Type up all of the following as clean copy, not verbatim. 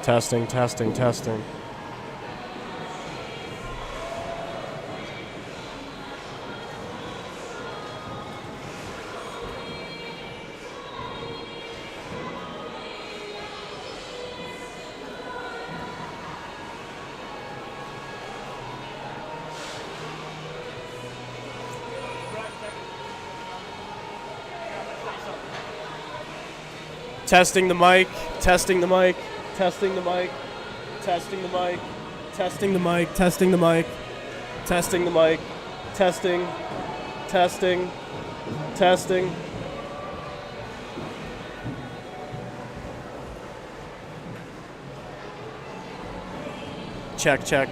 Testing, testing, testing. Testing the mic, testing the mic, testing the mic, testing the mic, testing the mic, testing the mic, testing the mic, testing, testing, testing. Check, check.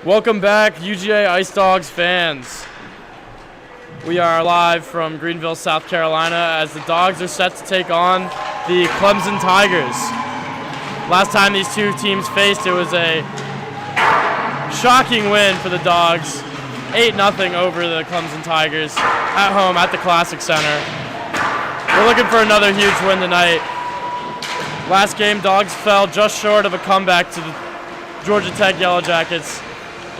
Welcome back, UGA Ice Dogs fans. We are live from Greenville, South Carolina, as the Dogs are set to take on the Clemson Tigers. Last time these two teams faced, it was a shocking win for the Dogs, 8-0 over the Clemson Tigers at home at the Classic Center. We're looking for another huge win tonight. Last game, Dogs fell just short of a comeback to the Georgia Tech Yellow Jackets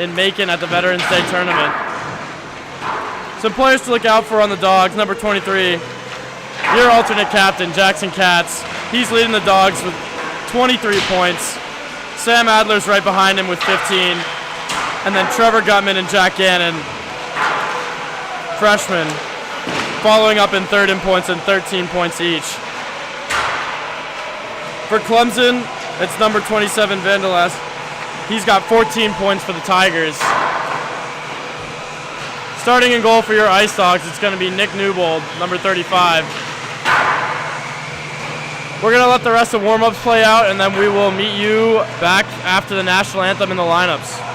in Macon at the Veterans Day Tournament. Some players to look out for on the Dogs. Number 23, your alternate captain, Jackson Katz. He's leading the Dogs with 23 points. Sam Adler's right behind him with 15. And then Trevor Gutman and Jack Gannon, freshmen, following up in third in points and 13 points each. For Clemson, it's number 27, Vandelas. He's got 14 points for the Tigers. Starting in goal for your Ice Dogs, it's going to be Nick Newbold, number 35. We're going to let the rest of warm-ups play out, and then we will meet you back after the national anthem in the lineups.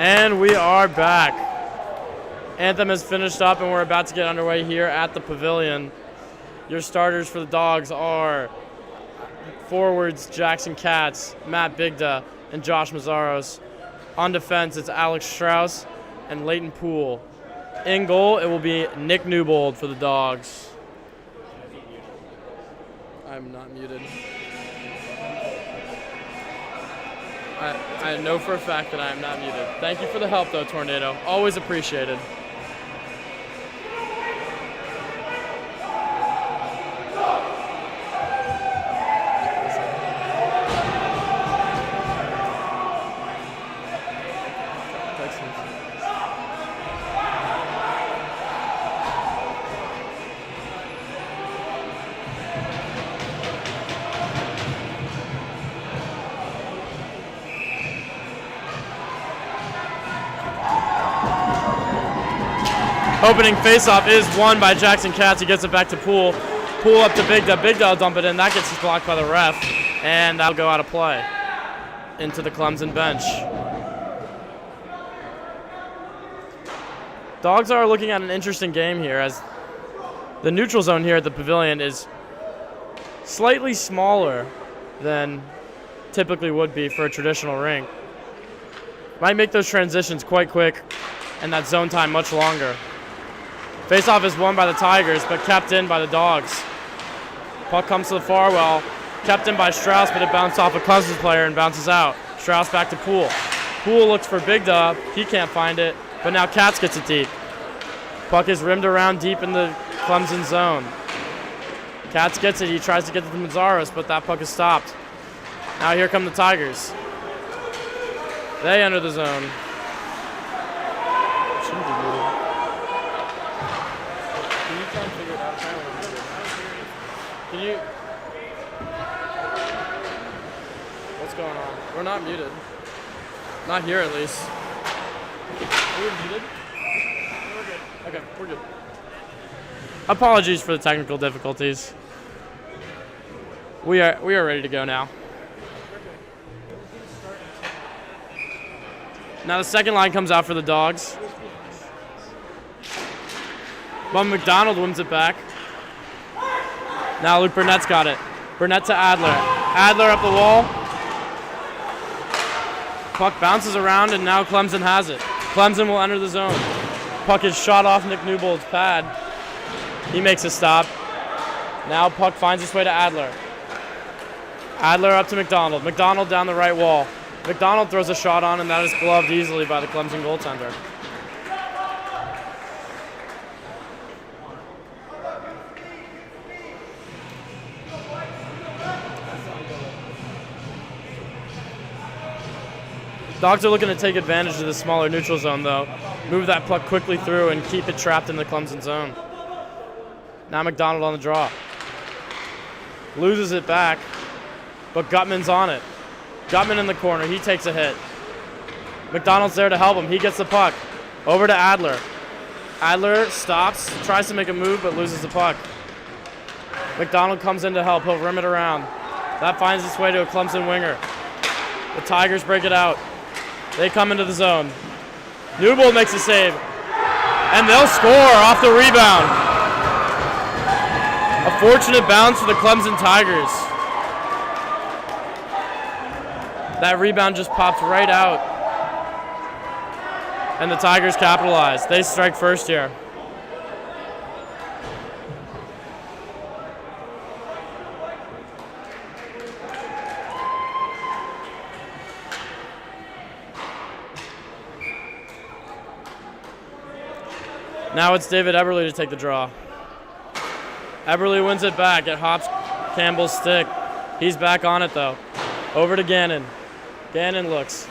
And we are back. Anthem has finished up and we're about to get underway here at the Pavilion. Your starters for the Dogs are forwards Jackson Katz, Matt Bigda, and Josh Mazzaros. On defense, it's Alex Strauss and Leighton Poole. In goal, it will be Nick Newbold for the Dogs. I'm not muted. I know for a fact that I am not muted. Thank you for the help, though, Tornado. Always appreciated. Opening faceoff is won by Jackson Katz. He gets it back to Poole. Poole up to Bigda. Bigda will dump it in. That gets blocked by the ref, and that'll go out of play into the Clemson bench. Dogs are looking at an interesting game here as the neutral zone here at the Pavilion is slightly smaller than typically would be for a traditional rink. Might make those transitions quite quick and that zone time much longer. Faceoff is won by the Tigers, but kept in by the Dogs. Puck comes to the far well, kept in by Strauss, but it bounced off a Clemson player and bounces out. Strauss back to Poole. Poole looks for Bigda. He can't find it, but now Katz gets it deep. Puck is rimmed around deep in the Clemson zone. Katz gets it. He tries to get it to Mazzaros, but that puck is stopped. Now here come the Tigers. They enter the zone. Can you? What's going on? We're not muted. Not here, at least. Are we muted? We're good. Okay, we're good. Apologies for the technical difficulties. We are ready to go now. Now the second line comes out for the Dogs. But McDonald wins it back. Now Luke Burnett's got it. Burnett to Adler. Adler up the wall. Puck bounces around, and now Clemson has it. Clemson will enter the zone. Puck is shot off Nick Newbold's pad. He makes a stop. Now puck finds its way to Adler. Adler up to McDonald. McDonald down the right wall. McDonald throws a shot on, and that is gloved easily by the Clemson goaltender. Dogs are looking to take advantage of the smaller neutral zone, though. Move that puck quickly through and keep it trapped in the Clemson zone. Now McDonald on the draw. Loses it back, but Gutman's on it. Gutman in the corner. He takes a hit. McDonald's there to help him. He gets the puck. Over to Adler. Adler stops, tries to make a move, but loses the puck. McDonald comes in to help. He'll rim it around. That finds its way to a Clemson winger. The Tigers break it out. They come into the zone. Newbold makes a save. And they'll score off the rebound. A fortunate bounce for the Clemson Tigers. That rebound just popped right out. And the Tigers capitalize. They strike first here. Now it's David Eberle to take the draw. Eberle wins it back. It hops Campbell's stick. He's back on it, though. Over to Gannon. Gannon looks.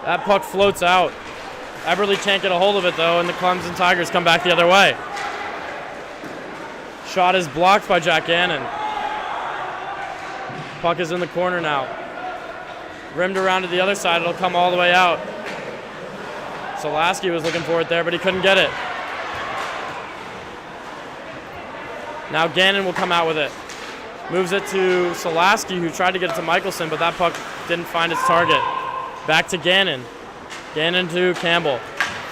That puck floats out. Eberle can't get a hold of it, though, and the Clemson Tigers come back the other way. Shot is blocked by Jack Gannon. Puck is in the corner now. Rimmed around to the other side. It'll come all the way out. Solaski was looking for it there, but he couldn't get it. Now Gannon will come out with it. Moves it to Solaski, who tried to get it to Michelson, but that puck didn't find its target. Back to Gannon. Gannon to Campbell.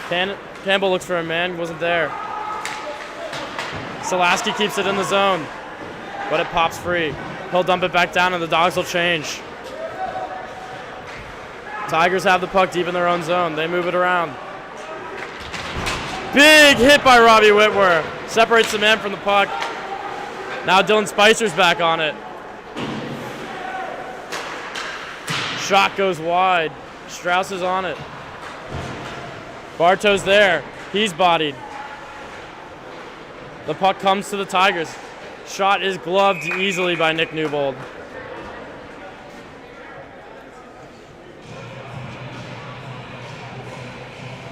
Campbell looks for a man, wasn't there. Solaski keeps it in the zone, but it pops free. He'll dump it back down and the Dogs will change. Tigers have the puck deep in their own zone. They move it around. Big hit by Robbie Whitwer. Separates the man from the puck. Now Dylan Spicer's back on it. Shot goes wide. Strauss is on it. Bartow's there. He's bodied. The puck comes to the Tigers. Shot is gloved easily by Nick Newbold.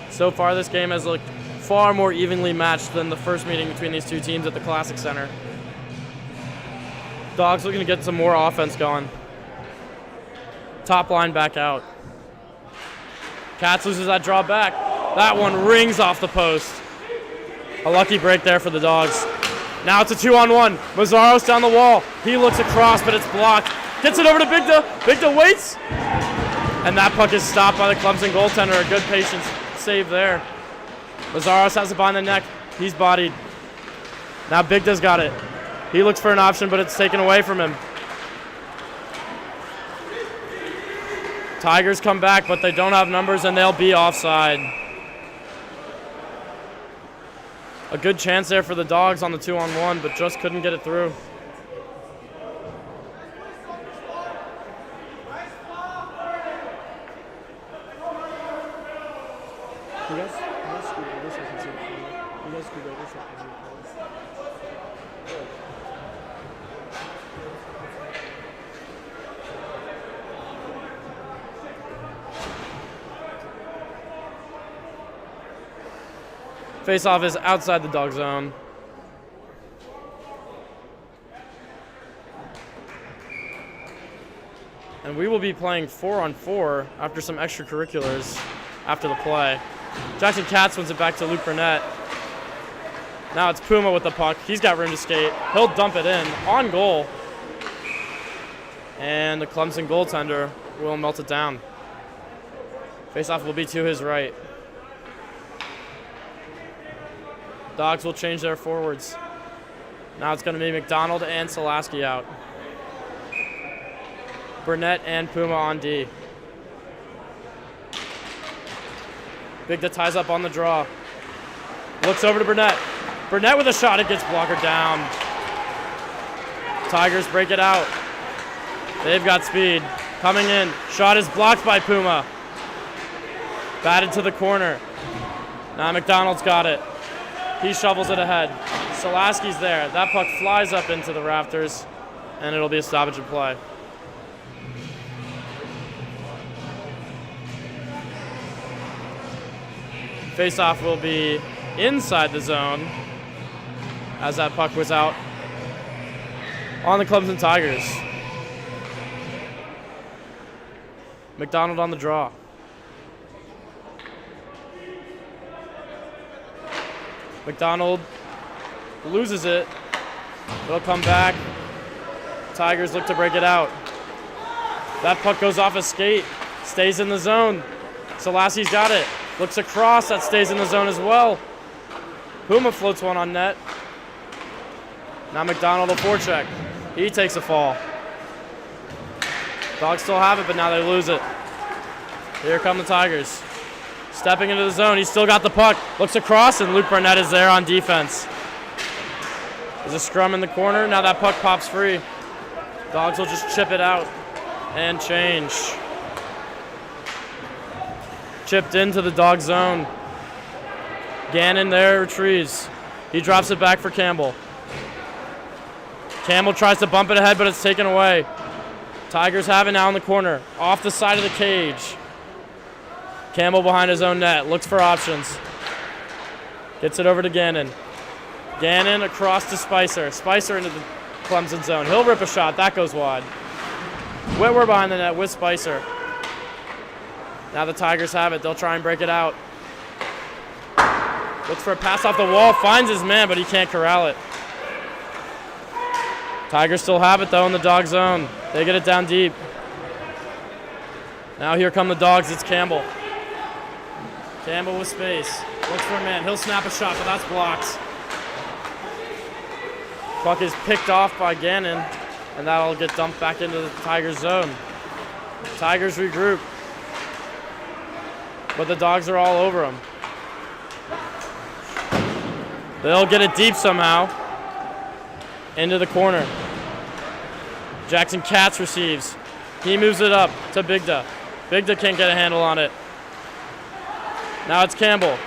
So far, this game has looked far more evenly matched than the first meeting between these two teams at the Classic Center. Dogs looking to get some more offense going. Top line back out. Katz loses that draw back. That one rings off the post. A lucky break there for the Dogs. Now it's a 2-on-1. Mazzaros down the wall. He looks across, but it's blocked. Gets it over to Bigda. Bigda waits. And that puck is stopped by the Clemson goaltender. A good patience save there. Mazzaros has it behind the neck. He's bodied. Now Bigda's got it. He looks for an option, but it's taken away from him. Tigers come back, but they don't have numbers, and they'll be offside. A good chance there for the Dogs on the 2-on-1, but just couldn't get it through. Face-off is outside the Dog zone. And we will be playing 4-on-4 after some extracurriculars after the play. Jackson Katz wins it back to Luke Burnett. Now it's Puma with the puck. He's got room to skate. He'll dump it in on goal. And the Clemson goaltender will melt it down. Face-off will be to his right. Dogs will change their forwards. Now it's going to be McDonald and Solaski out. Burnett and Puma on D. Bigda ties up on the draw. Looks over to Burnett. Burnett with a shot. It gets blocker down. Tigers break it out. They've got speed. Coming in. Shot is blocked by Puma. Batted to the corner. Now McDonald's got it. He shovels it ahead. Solaski's there. That puck flies up into the rafters, and it'll be a stoppage of play. Face-off will be inside the zone as that puck was out on the Clemson Tigers. McDonald on the draw. McDonald loses it. It'll come back. Tigers look to break it out. That puck goes off a skate. Stays in the zone. Solaski's got it. Looks across. That stays in the zone as well. Puma floats one on net. Now McDonald will forecheck. He takes a fall. Dogs still have it, but now they lose it. Here come the Tigers. Stepping into the zone, he's still got the puck. Looks across, and Luke Burnett is there on defense. There's a scrum in the corner. Now that puck pops free. Dogs will just chip it out and change. Chipped into the Dog zone. Gannon there retrieves. He drops it back for Campbell. Campbell tries to bump it ahead, but it's taken away. Tigers have it now in the corner, off the side of the cage. Campbell behind his own net, looks for options. Gets it over to Gannon. Gannon across to Spicer. Spicer into the Clemson zone. He'll rip a shot. That goes wide. Whitwer behind the net with Spicer. Now the Tigers have it. They'll try and break it out. Looks for a pass off the wall. Finds his man, but he can't corral it. Tigers still have it, though, in the Dog zone. They get it down deep. Now here come the Dogs. It's Campbell. Campbell with space. Looks for a man. He'll snap a shot, but that's blocked. Puck is picked off by Gannon, and that'll get dumped back into the Tigers zone. Tigers regroup, but the Dogs are all over them. They'll get it deep somehow into the corner. Jackson Katz receives. He moves it up to Bigda. Bigda can't get a handle on it. Now it's Campbell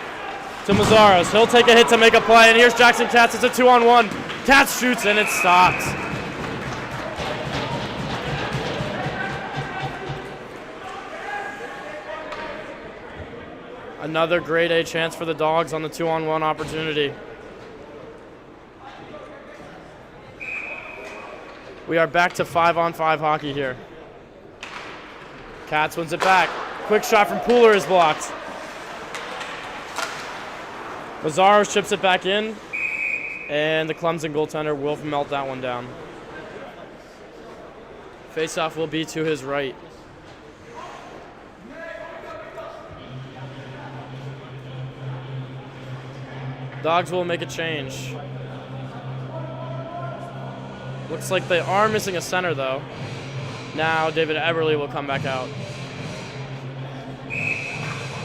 to Mazzaros. He'll take a hit to make a play, and here's Jackson Katz. It's a 2-on-1. Katz shoots, and it's stopped. Another grade A chance for the Dogs on the 2-on-1 opportunity. We are back to 5-on-5 hockey here. Katz wins it back. Quick shot from Pooler is blocked. Mazzaros chips it back in, and the Clemson goaltender will melt that one down. Faceoff will be to his right. Dogs will make a change. Looks like they are missing a center, though. Now David Eberle will come back out.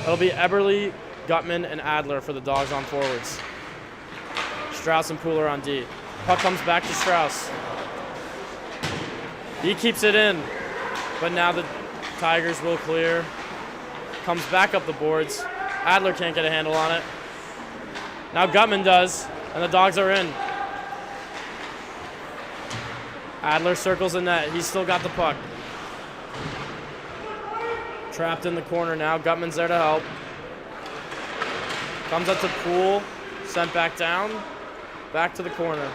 It'll be Eberle, Gutman, and Adler for the Dogs on forwards. Strauss and Pooler on D. Puck comes back to Strauss. He keeps it in, but now the Tigers will clear. Comes back up the boards. Adler can't get a handle on it. Now Gutman does, and the Dogs are in. Adler circles the net. He's still got the puck. Trapped in the corner now. Gutman's there to help. Comes up to Poole. Sent back down. Back to the corner.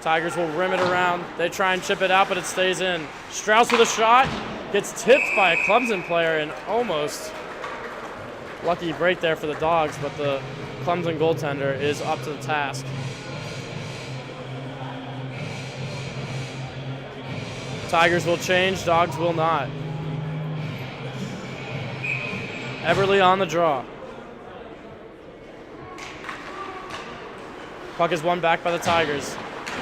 Tigers will rim it around. They try and chip it out, but it stays in. Strauss with a shot. Gets tipped by a Clemson player, and almost lucky break there for the Dogs, but the Clemson goaltender is up to the task. Tigers will change, Dogs will not. Eberle on the draw. Puck is won back by the Tigers.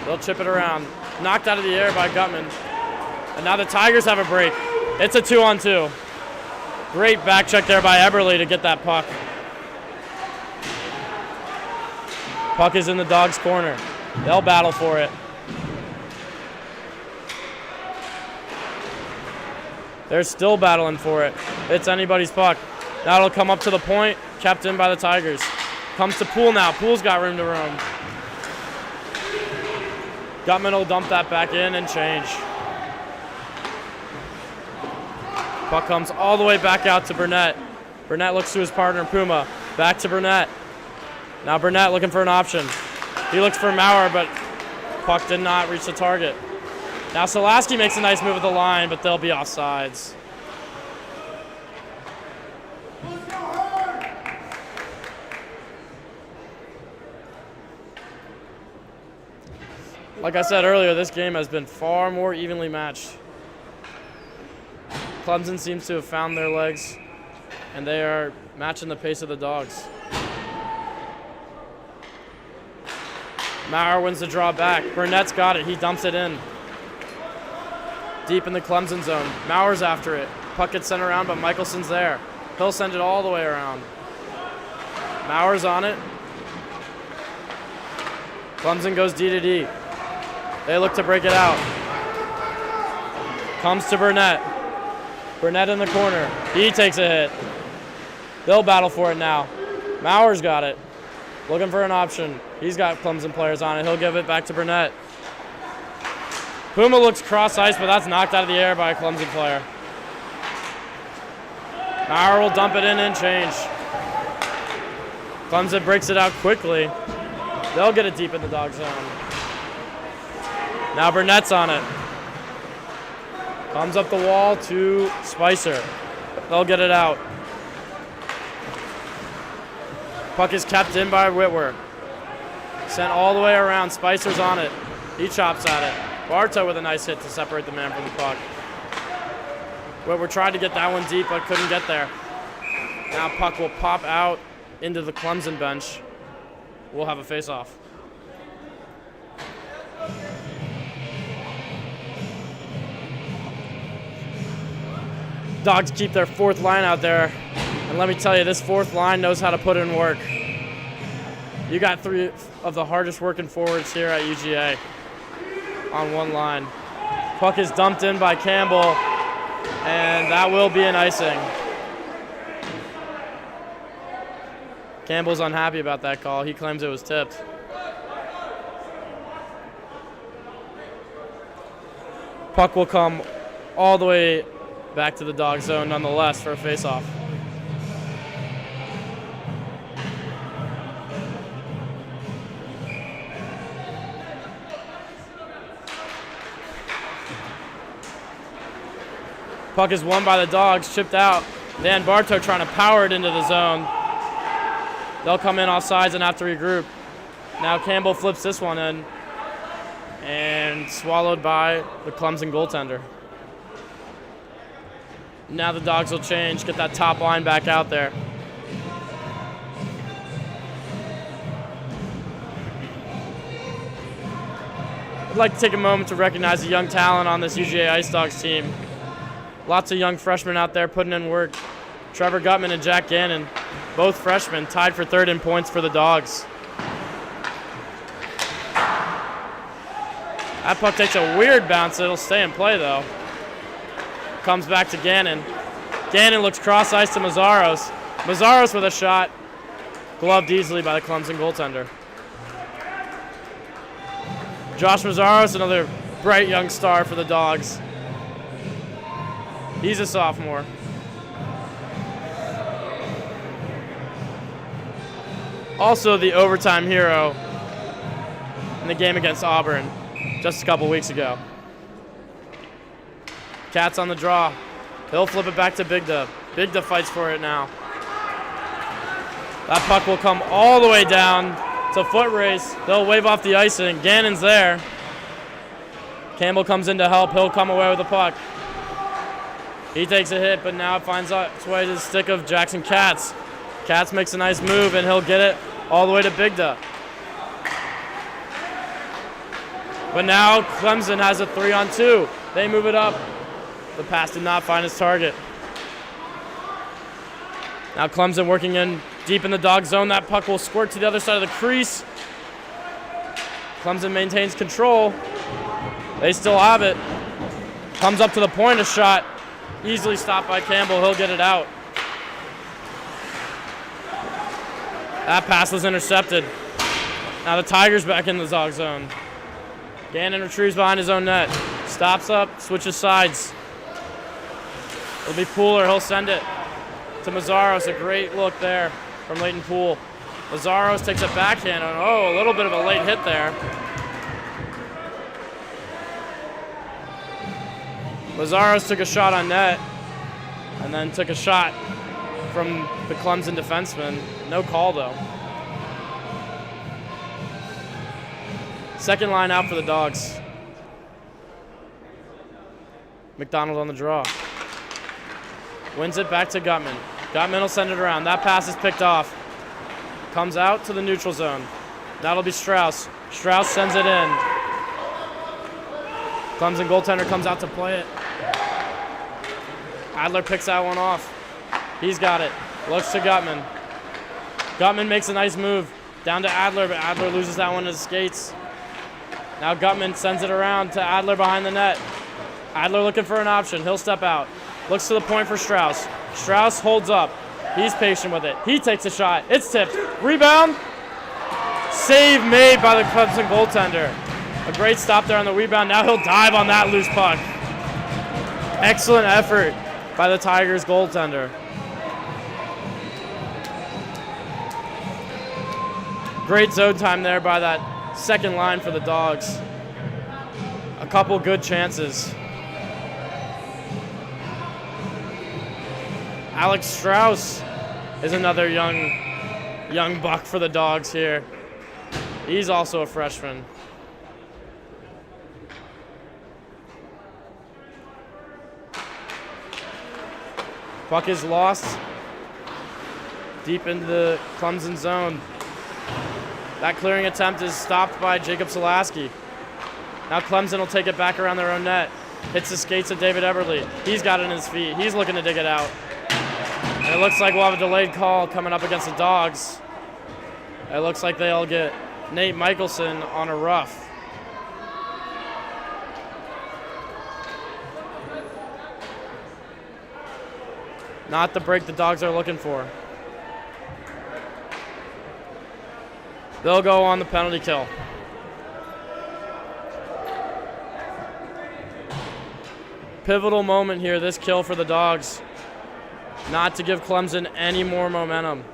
They'll chip it around. Knocked out of the air by Gutman. And now the Tigers have a break. It's a 2-on-2. Great back check there by Eberle to get that puck. Puck is in the Dogs' corner. They'll battle for it. They're still battling for it. It's anybody's puck. Now it'll come up to the point, kept in by the Tigers. Comes to Poole now. Poole's got room to roam. Gutman will dump that back in and change. Puck comes all the way back out to Burnett. Burnett looks to his partner, Puma. Back to Burnett. Now Burnett looking for an option. He looks for Maurer, but puck did not reach the target. Now Solaski makes a nice move at the line, but they'll be offsides. Like I said earlier, this game has been far more evenly matched. Clemson seems to have found their legs, and they are matching the pace of the Dogs. Maurer wins the draw back. Burnett's got it. He dumps it in. Deep in the Clemson zone. Maurer's after it. Puck gets sent around, but Michelson's there. He'll send it all the way around. Maurer's on it. Clemson goes D to D. They look to break it out. Comes to Burnett. Burnett in the corner. He takes a hit. They'll battle for it now. Maurer's got it. Looking for an option. He's got Clemson players on it. He'll give it back to Burnett. Puma looks cross ice, but that's knocked out of the air by a Clemson player. Maurer will dump it in and change. Clemson breaks it out quickly. They'll get it deep in the dog zone. Now Burnett's on it. Comes up the wall to Spicer. They'll get it out. Puck is kept in by Whitwer. Sent all the way around. Spicer's on it. He chops at it. Bartow with a nice hit to separate the man from the puck. Whitwer tried to get that one deep, but couldn't get there. Now puck will pop out into the Clemson bench. We'll have a face-off. Dogs keep their fourth line out there. And let me tell you, this fourth line knows how to put in work. You got 3 of the hardest working forwards here at UGA on one line. Puck is dumped in by Campbell, and that will be an icing. Campbell's unhappy about that call. He claims it was tipped. Puck will come all the way back to the dog zone nonetheless for a face-off. Puck is won by the Dogs, chipped out. Dan Bartow trying to power it into the zone. They'll come in off sides and have to regroup. Now Campbell flips this one in and swallowed by the Clemson goaltender. Now the Dogs will change, get that top line back out there. I'd like to take a moment to recognize the young talent on this UGA Ice Dogs team. Lots of young freshmen out there putting in work. Trevor Gutman and Jack Gannon, both freshmen, tied for third in points for the Dogs. That puck takes a weird bounce. It'll stay in play, though. Comes back to Gannon. Gannon looks cross-ice to Mazzaros. Mazzaros with a shot. Gloved easily by the Clemson goaltender. Josh Mazzaros, another bright young star for the Dogs. He's a sophomore. Also the overtime hero in the game against Auburn just a couple weeks ago. Cats on the draw. He'll flip it back to Bigda. Bigda fights for it now. That puck will come all the way down. It's a foot race. They'll wave off the icing. Gannon's there. Campbell comes in to help. He'll come away with the puck. He takes a hit, but now it finds its way to the stick of Jackson Katz. Katz makes a nice move, and he'll get it all the way to Bigda. But now Clemson has a 3-on-2. They move it up. The pass did not find its target. Now Clemson working in deep in the dog zone. That puck will squirt to the other side of the crease. Clemson maintains control. They still have it. Comes up to the point, a shot. Easily stopped by Campbell. He'll get it out. That pass was intercepted. Now the Tigers back in the dog zone. Gannon retrieves behind his own net. Stops up, switches sides. It'll be Pooler. He'll send it to Mazzaros. A great look there from Leighton Poole. Mazzaros takes a backhand. Oh, a little bit of a late hit there. Mazzaros took a shot on net and then took a shot from the Clemson defenseman. No call, though. Second line out for the Dogs. McDonald on the draw. Wins it back to Gutman. Gutman will send it around. That pass is picked off. Comes out to the neutral zone. That'll be Strauss. Strauss sends it in. Clemson goaltender comes out to play it. Adler picks that one off. He's got it. Looks to Gutman. Gutman makes a nice move down to Adler, but Adler loses that one to his skates. Now Gutman sends it around to Adler behind the net. Adler looking for an option. He'll step out. Looks to the point for Strauss. Strauss holds up. He's patient with it. He takes a shot. It's tipped. Rebound. Save made by the Clemson goaltender. A great stop there on the rebound. Now he'll dive on that loose puck. Excellent effort by the Tigers goaltender. Great zone time there by that second line for the Dogs. A couple good chances. Alex Strauss is another young buck for the Dogs here. He's also a freshman. Puck is lost. deep into the Clemson zone. That clearing attempt is stopped by Jacob Solaski. Now Clemson will take it back around their own net. Hits the skates of David Eberle. He's got it in his feet. He's looking to dig it out. And it looks like we'll have a delayed call coming up against the Dogs. It looks like they'll get Nate Michelson on a rough. Not the break the Dogs are looking for. They'll go on the penalty kill. Pivotal moment here, this kill for the Dogs. Not to give Clemson any more momentum.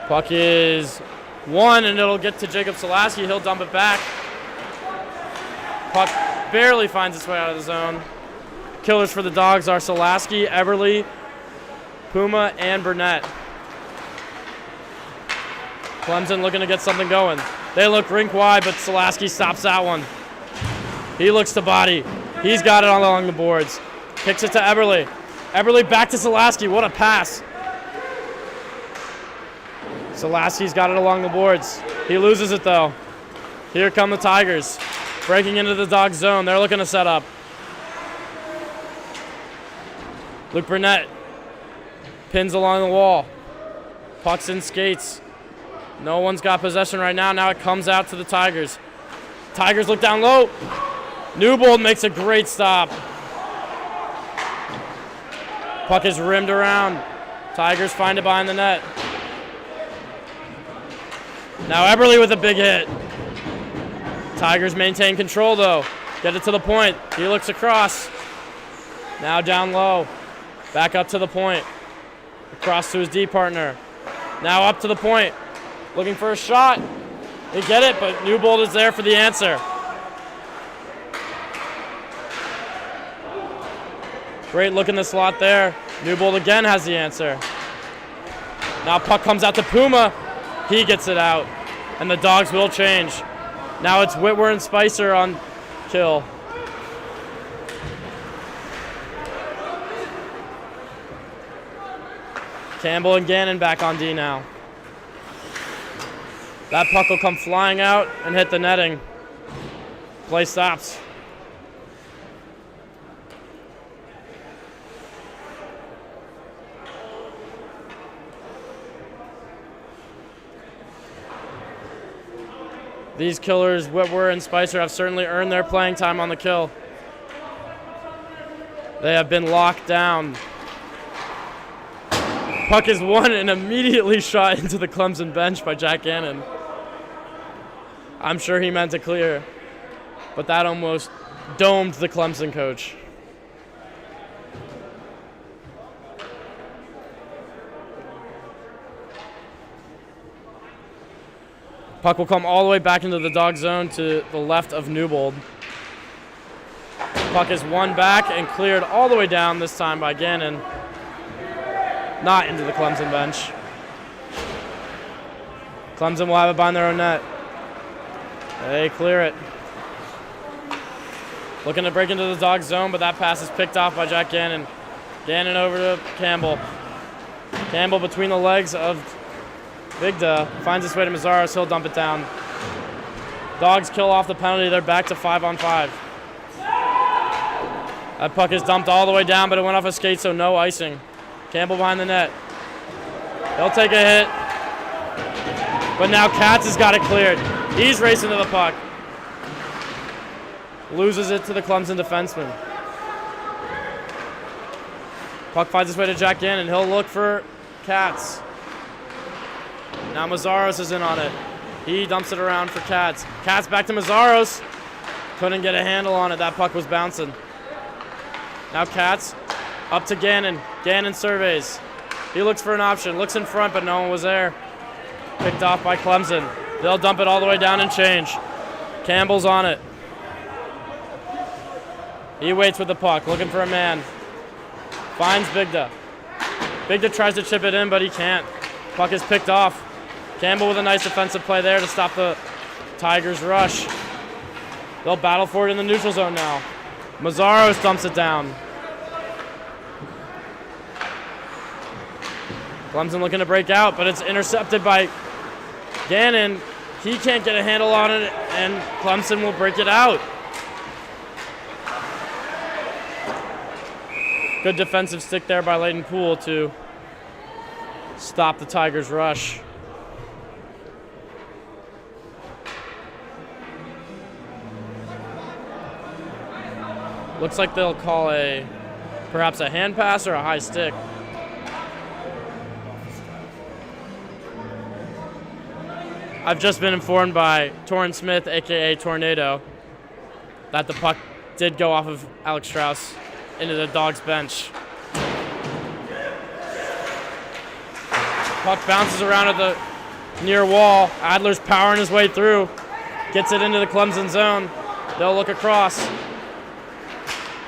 Puck is won, and it'll get to Jacob Solaski. He'll dump it back. Puck barely finds its way out of the zone. Killers for the Dogs are Solaski, Eberle, Puma, and Burnett. Clemson looking to get something going. They look rink wide, but Solaski stops that one. He looks to body. He's got it all along the boards. Kicks it to Eberle. Eberle back to Solaski. What a pass. Solaski's got it along the boards. He loses it though. Here come the Tigers. Breaking into the Dogs zone. They're looking to set up. Luke Burnett pins along the wall. Puck's in skates. No one's got possession right now. Now it comes out to the Tigers. Tigers look down low. Newbold makes a great stop. Puck is rimmed around. Tigers find it behind the net. Now Eberle with a big hit. Tigers maintain control though. Get it to the point. He looks across. Now down low. Back up to the point. Across to his D partner. Now up to the point. Looking for a shot. They get it, but Newbold is there for the answer. Great look in the slot there. Newbold again has the answer. Now puck comes out to Puma. He gets it out, and the Dogs will change. Now it's Whitwer and Spicer on kill. Campbell and Gannon back on D now. That puck will come flying out and hit the netting. Play stops. These killers, Whitwer and Spicer, have certainly earned their playing time on the kill. They have been locked down. Puck is won and immediately shot into the Clemson bench by Jack Gannon. I'm sure he meant to clear, but that almost domed the Clemson coach. Puck will come all the way back into the Dog zone to the left of Newbold. Puck is won back and cleared all the way down, this time by Gannon. Not into the Clemson bench. Clemson will have it behind their own net. They clear it. Looking to break into the Dog zone, but that pass is picked off by Jack Gannon. Gannon over to Campbell. Campbell between the legs of Bigda finds his way to Mazzaros. He'll dump it down. Dogs kill off the penalty. They're back to 5-on-5. That puck is dumped all the way down, but it went off a skate, so no icing. Campbell behind the net. He'll take a hit. But now Katz has got it cleared. He's racing to the puck. Loses it to the Clemson defenseman. Puck finds its way to Jack Gannon. He'll look for Katz. Now Mazzaros is in on it. He dumps it around for Katz. Katz back to Mazzaros. Couldn't get a handle on it. That puck was bouncing. Now Katz up to Gannon. Gannon surveys. He looks for an option. Looks in front, but no one was there. Picked off by Clemson. They'll dump it all the way down and change. Campbell's on it. He waits with the puck, looking for a man. Finds Bigda. Bigda tries to chip it in, but he can't. Puck is picked off. Campbell with a nice defensive play there to stop the Tigers rush. They'll battle for it in the neutral zone now. Mazzaro stumps it down. Clemson looking to break out, but it's intercepted by Gannon. He can't get a handle on it, and Clemson will break it out. Good defensive stick there by Leighton Poole to stop the Tigers' rush. Looks like they'll call perhaps a hand pass or a high stick. I've just been informed by Torrin Smith, aka Tornado, that the puck did go off of Alex Strauss into the Dogs bench. Puck bounces around at the near wall. Adler's powering his way through, gets it into the Clemson zone. They'll look across.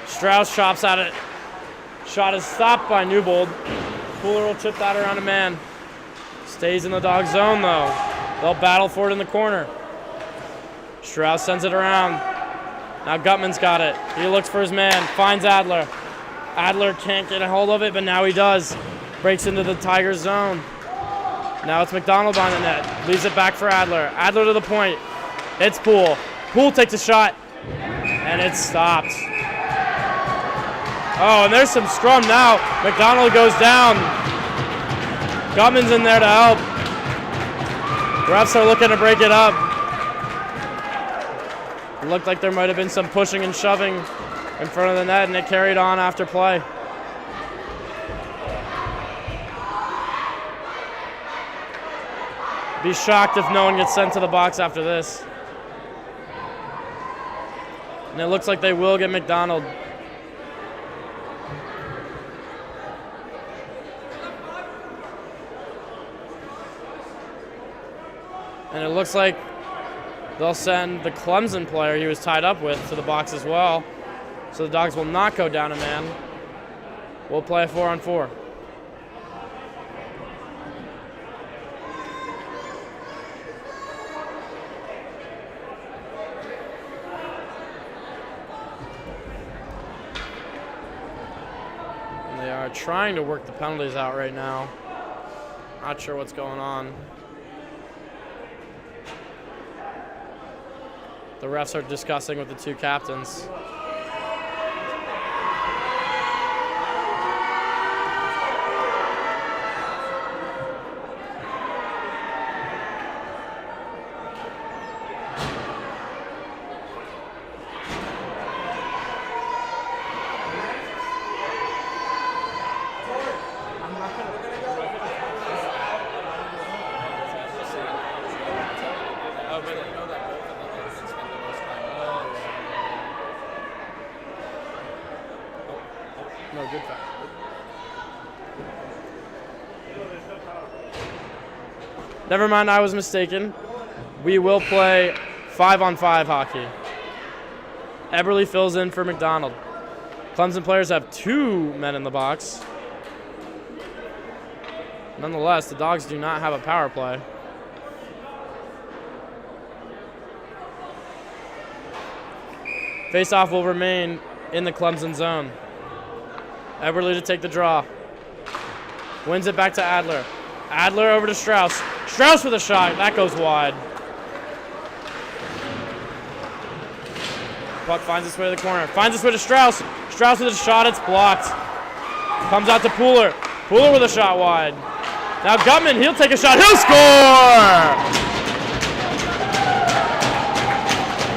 Strauss chops at it. Shot is stopped by Newbold. Pooler will chip that around a man. Stays in the Dog zone though. They'll battle for it in the corner. Strauss sends it around. Now Gutman's got it. He looks for his man, finds Adler. Adler can't get a hold of it, but now he does. Breaks into the Tigers zone. Now it's McDonald on the net. Leaves it back for Adler. Adler to the point. It's Poole. Poole takes a shot, and it's stopped. Oh, and there's some scrum now. McDonald goes down. Gutman's in there to help. Refs are looking to break it up. It looked like there might have been some pushing and shoving in front of the net, and it carried on after play. Be shocked if no one gets sent to the box after this. And it looks like they will get McDonald. And it looks like they'll send the Clemson player he was tied up with to the box as well. So the Dogs will not go down a man. We'll play a 4-on-4. And they are trying to work the penalties out right now. Not sure what's going on. The refs are discussing with the two captains. No, good foul. Never mind, I was mistaken. We will play 5-on-5 hockey. Eberle fills in for McDonald. Clemson players have 2 men in the box. Nonetheless, the Dogs do not have a power play. Face-off will remain in the Clemson zone. Eberle to take the draw. Wins it back to Adler. Adler over to Strauss. Strauss with a shot. That goes wide. Puck finds its way to the corner. Finds its way to Strauss. Strauss with a shot. It's blocked. Comes out to Pooler. Pooler with a shot wide. Now Gutman. He'll take a shot. He'll score!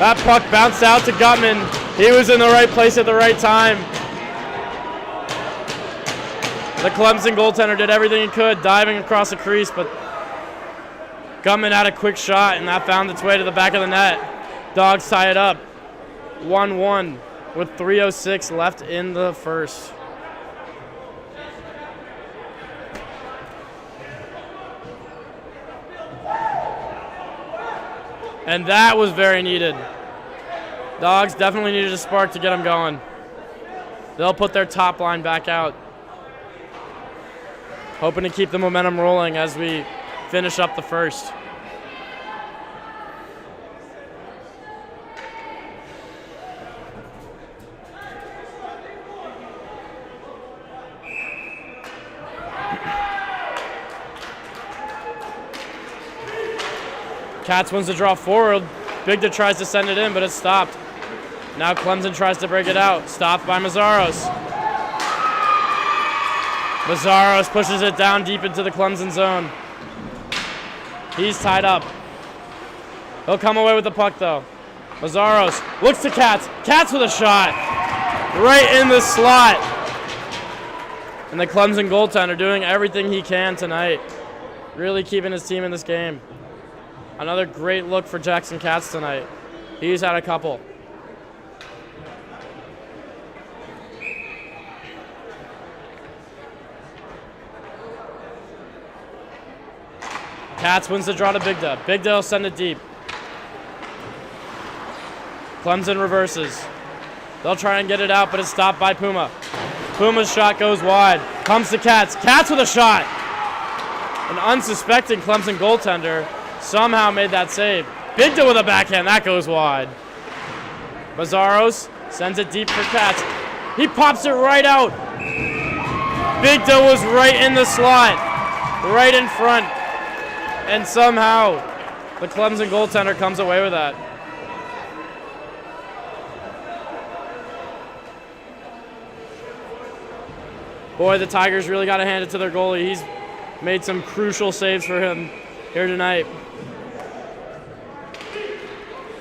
That puck bounced out to Gutman. He was in the right place at the right time. The Clemson goaltender did everything he could, diving across the crease, but Gutman had a quick shot, and that found its way to the back of the net. Dogs tie it up 1-1 with 3:06 left in the first. And that was very needed. Dogs definitely needed a spark to get them going. They'll put their top line back out, hoping to keep the momentum rolling as we finish up the first. Katz wins the draw forward. Bigda tries to send it in, but it's stopped. Now Clemson tries to break it out. Stopped by Mazzaros. Mazzaros pushes it down deep into the Clemson zone. He's tied up. He'll come away with the puck, though. Mazzaros looks to Katz. Katz with a shot. Right in the slot. And the Clemson goaltender doing everything he can tonight. Really keeping his team in this game. Another great look for Jackson Katz tonight. He's had a couple. Katz wins the draw to Bigda. Bigda will send it deep. Clemson reverses. They'll try and get it out, but it's stopped by Puma. Puma's shot goes wide. Comes to Katz. Katz with a shot. An unsuspecting Clemson goaltender somehow made that save. Bigda with a backhand. That goes wide. Mazzaros sends it deep for Katz. He pops it right out. Bigda was right in the slot. Right in front. And somehow the Clemson goaltender comes away with that. Boy, the Tigers really got to hand it to their goalie. He's made some crucial saves for him here tonight.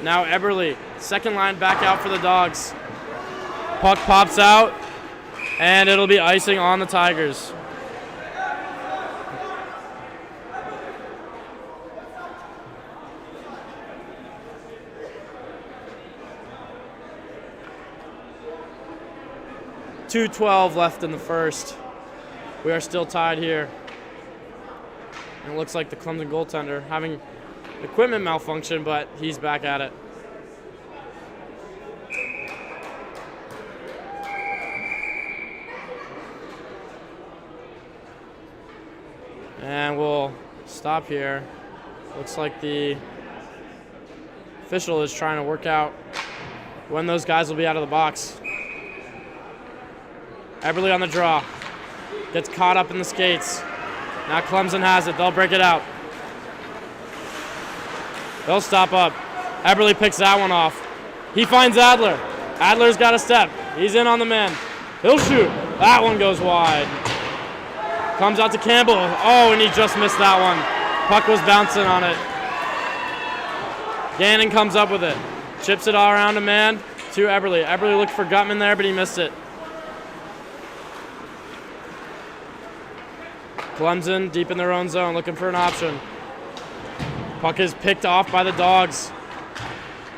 Now Eberle, second line back out for the Dogs. Puck pops out, and it'll be icing on the Tigers. .212 left in the first. We are still tied here. And it looks like the Clemson goaltender having equipment malfunction, but he's back at it. And we'll stop here. Looks like the official is trying to work out when those guys will be out of the box. Eberle on the draw. Gets caught up in the skates. Now Clemson has it. They'll break it out. They'll stop up. Eberle picks that one off. He finds Adler. Adler's got a step. He's in on the man. He'll shoot. That one goes wide. Comes out to Campbell. Oh, and he just missed that one. Puck was bouncing on it. Gannon comes up with it. Chips it all around a man to Eberle. Eberle looked for Gutman there, but he missed it. Clemson deep in their own zone, looking for an option. Puck is picked off by the Dogs.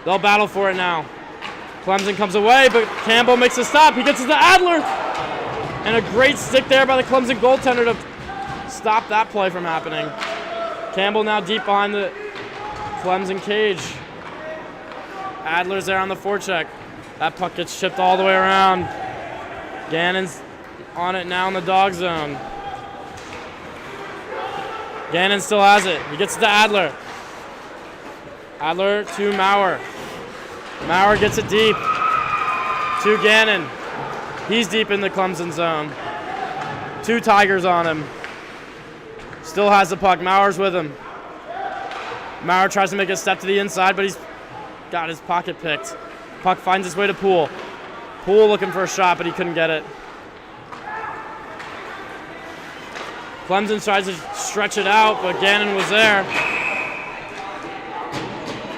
They'll battle for it now. Clemson comes away, but Campbell makes a stop. He gets it to Adler. And a great stick there by the Clemson goaltender to stop that play from happening. Campbell now deep behind the Clemson cage. Adler's there on the forecheck. That puck gets chipped all the way around. Gannon's on it now in the Dog zone. Gannon still has it. He gets it to Adler. Adler to Maurer. Maurer gets it deep to Gannon. He's deep in the Clemson zone. 2 Tigers on him. Still has the puck. Maurer's with him. Maurer tries to make a step to the inside, but he's got his pocket picked. Puck finds its way to Poole. Poole looking for a shot, but he couldn't get it. Clemson tries to stretch it out, but Gannon was there.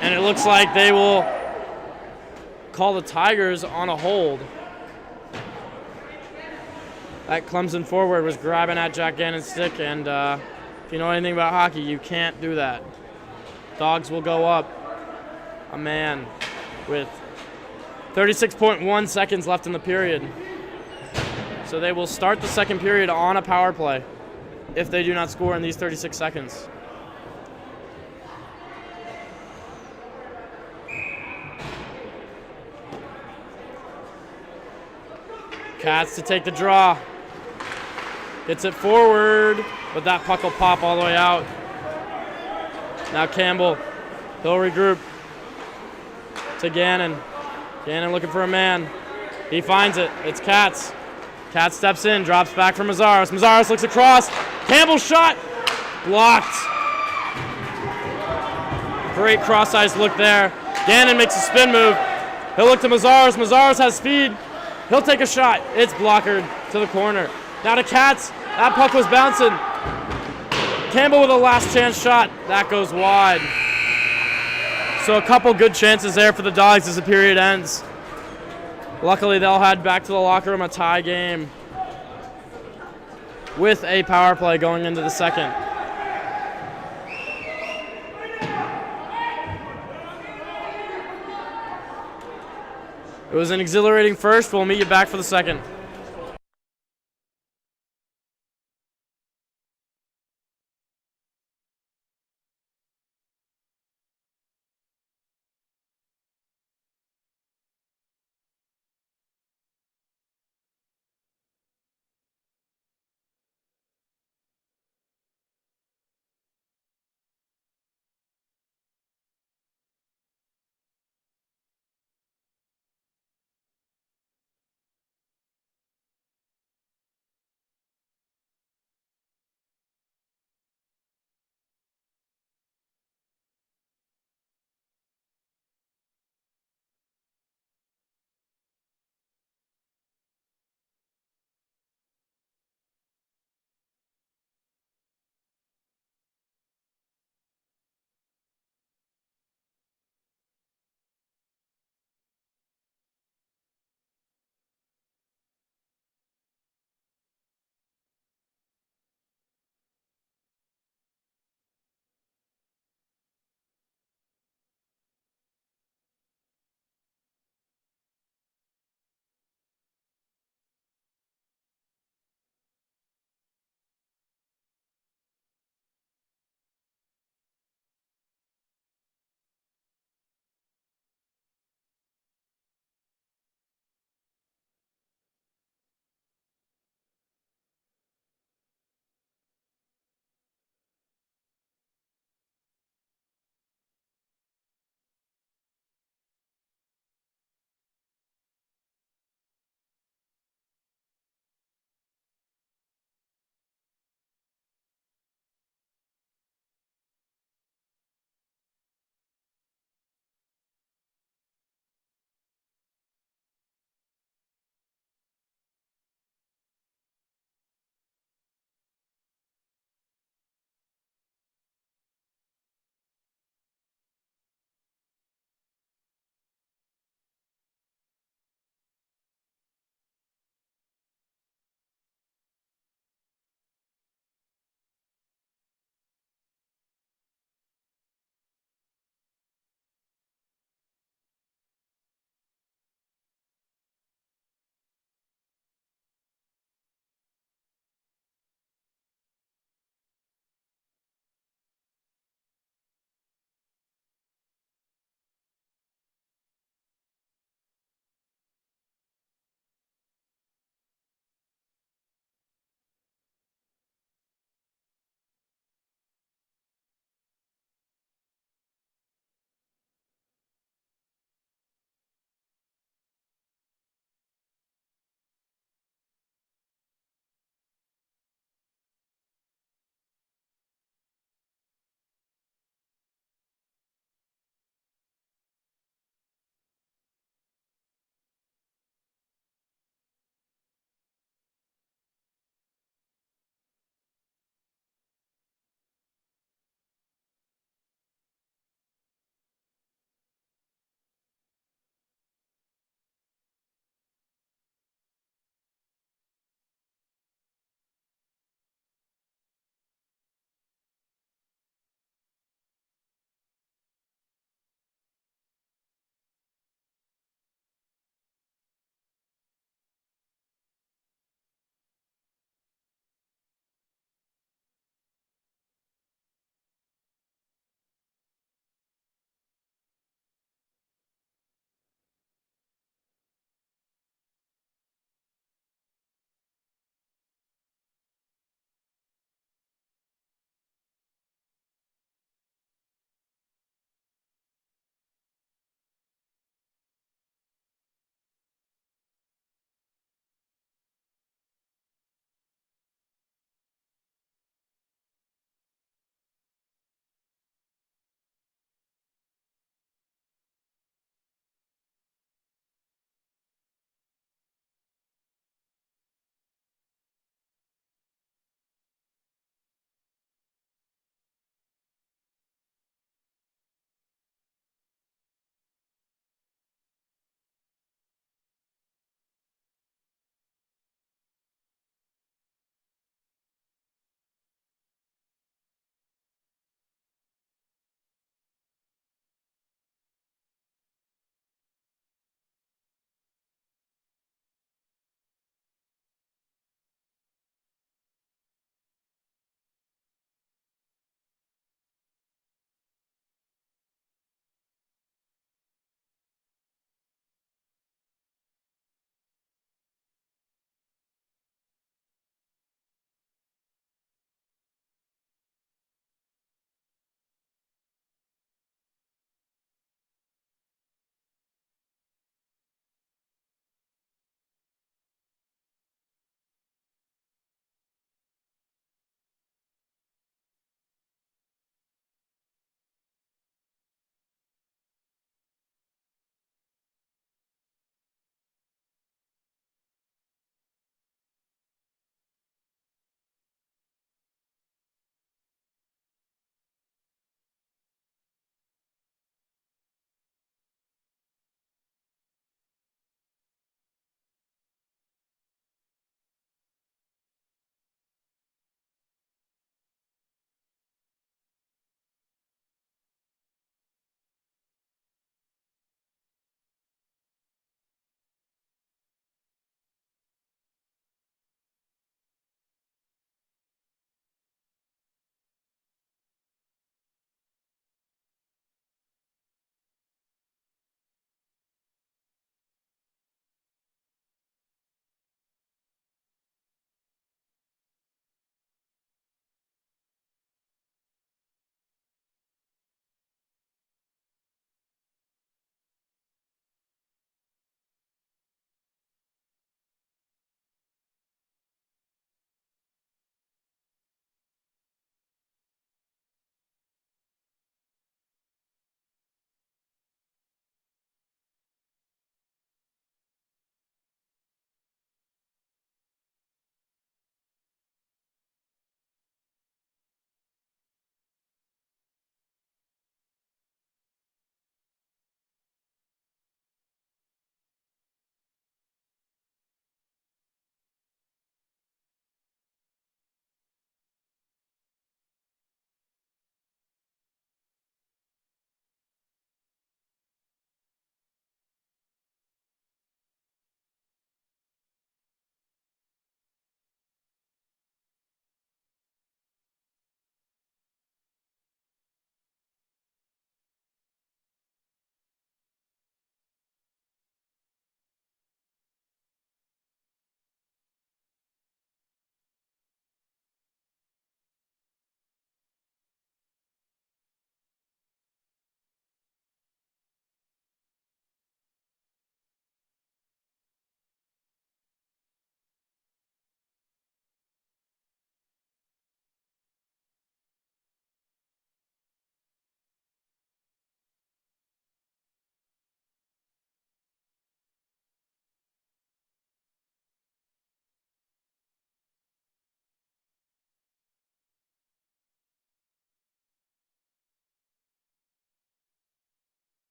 And it looks like they will call the Tigers on a hold. That Clemson forward was grabbing at Jack Gannon's stick, and if you know anything about hockey, you can't do that. Dogs will go up a man with 36.1 seconds left in the period. So they will start the second period on a power play if they do not score in these 36 seconds. Katz to take the draw. Gets it forward, but that puck will pop all the way out. Now Campbell, he'll regroup to Gannon. Gannon looking for a man. He finds it. It's Katz. Katz steps in, drops back for Mazzaros. Mazzaros looks across. Campbell's shot blocked. Great cross-ice look there. Gannon makes a spin move. He'll look to Mazars. Mazars has speed. He'll take a shot. It's blockered to the corner. Now to Katz. That puck was bouncing. Campbell with a last chance shot. That goes wide. So a couple good chances there for the Dogs as the period ends. Luckily, they'll head back to the locker room, a tie game with a power play going into the second. It was an exhilarating first. We'll meet you back for the second.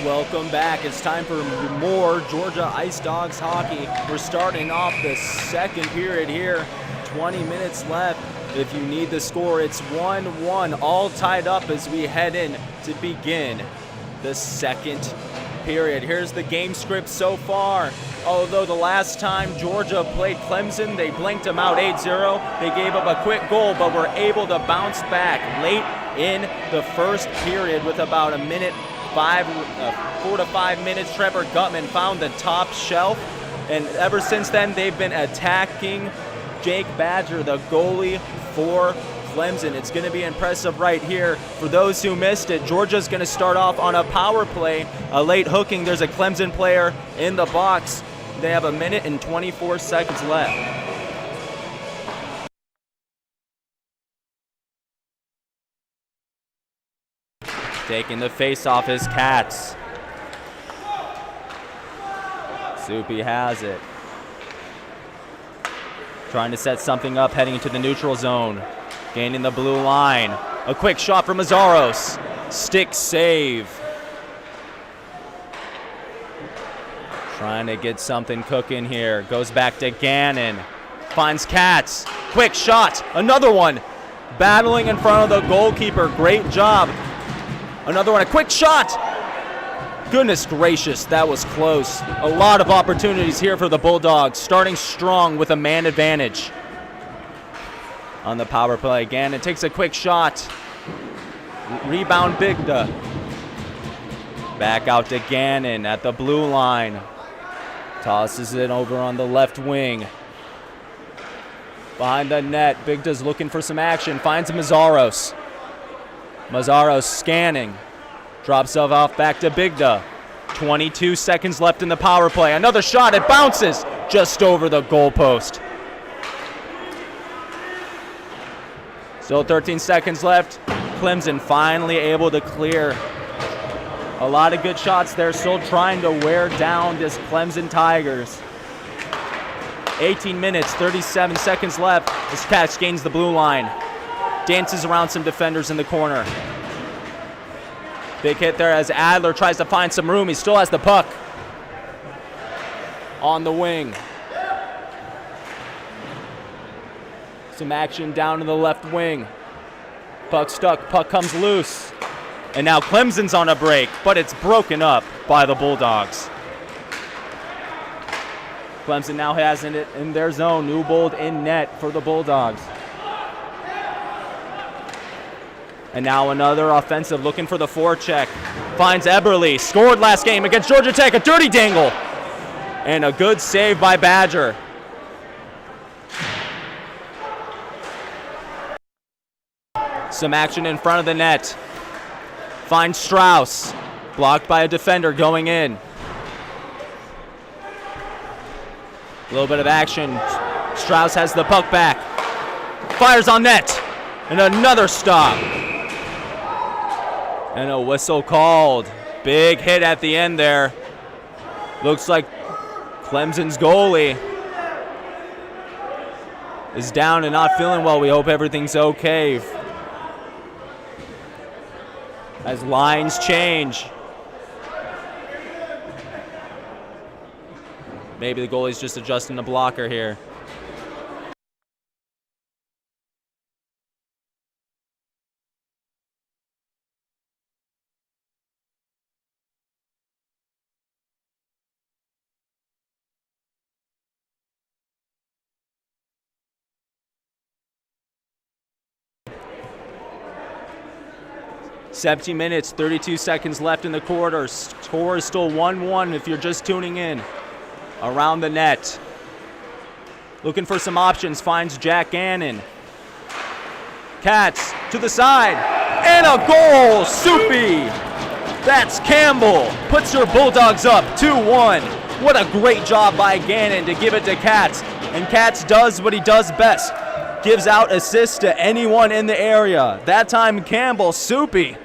Welcome back. It's time for more Georgia Ice Dogs hockey. We're starting off the second period here. 20 minutes left. If you need the score, it's 1-1, all tied up as we head in to begin the second period. Here's the game script so far. Although the last time Georgia played Clemson, they blanked them out 8-0. They gave up a quick goal, but were able to bounce back late in the first period with about 4 to 5 minutes. Trevor Gutman found the top shelf, and ever since then they've been attacking Jake Badger, the goalie for Clemson. It's going to be impressive right here. For those who missed it, Georgia's going to start off on a power play, a late hooking. There's a Clemson player in the box. They have 1 minute and 24 seconds left. Taking the face-off is Katz. Soupy has it. Trying to set something up, heading into the neutral zone. Gaining the blue line. A quick shot from Mazaros. Stick save. Trying to get something cooking here. Goes back to Gannon. Finds Katz. Quick shot. Another one. Battling in front of the goalkeeper. Great job. Another one. A quick shot. Goodness gracious, that was close. A lot of opportunities here for the Bulldogs. Starting strong with a man advantage. On the power play, Gannon takes a quick shot. Rebound Bigda. Back out to Gannon at the blue line. Tosses it over on the left wing. Behind the net, Bigda's looking for some action. Finds Mazaros. Mazaros scanning. Drops off back to Bigda. 22 seconds left in the power play. Another shot, it bounces just over the goalpost. Still 13 seconds left. Clemson finally able to clear. A lot of good shots there, still trying to wear down this Clemson Tigers. 18 minutes, 37 seconds left. This catch gains the blue line. Dances around some defenders in the corner. Big hit there as Adler tries to find some room. He still has the puck. On the wing. Some action down in the left wing. Puck stuck. Puck comes loose. And now Clemson's on a break, but it's broken up by the Bulldogs. Clemson now has it in their zone. Newbold in net for the Bulldogs. And now another offensive looking for the forecheck. Finds Eberle. Scored last game against Georgia Tech. A dirty dangle. And a good save by Badger. Some action in front of the net. Finds Strauss. Blocked by a defender going in. A little bit of action. Strauss has the puck back. Fires on net. And another stop. And a whistle called. Big hit at the end there. Looks like Clemson's goalie is down and not feeling well. We hope everything's okay. As lines change. Maybe the goalie's just adjusting the blocker here. "17 minutes, 32 seconds left in the quarter. Score is still 1-1 if you're just tuning in. Around the net. Looking for some options, finds Jack Gannon. Katz to the side. And a goal! Soupy! That's Campbell. Puts your Bulldogs up 2-1. What a great job by Gannon to give it to Katz. And Katz does what he does best. Gives out assists to anyone in the area. That time Campbell, Soupy,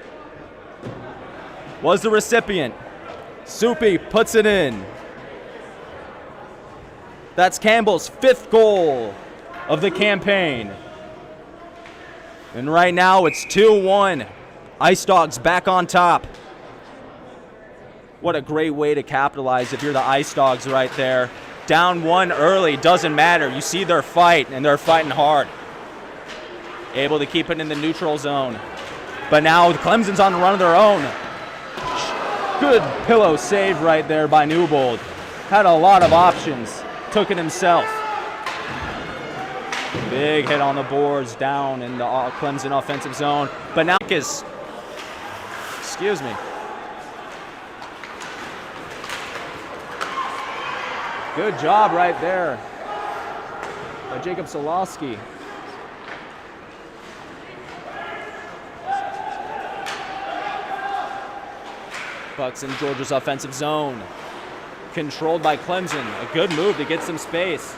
was the recipient. Soupy puts it in. That's Campbell's 5th goal of the campaign. And right now it's 2-1. Ice Dogs back on top. What a great way to capitalize if you're the Ice Dogs right there. Down 1 early, doesn't matter. You see their fight, and they're fighting hard. Able to keep it in the neutral zone. But now Clemson's on the run of their own. Good pillow save right there by Newbold. Had a lot of options. Took it himself. Big hit on the boards down in the Clemson offensive zone. But now excuse me. Good job right there by Jacob Solowski. Bucks in Georgia's offensive zone. Controlled by Clemson. A good move to get some space.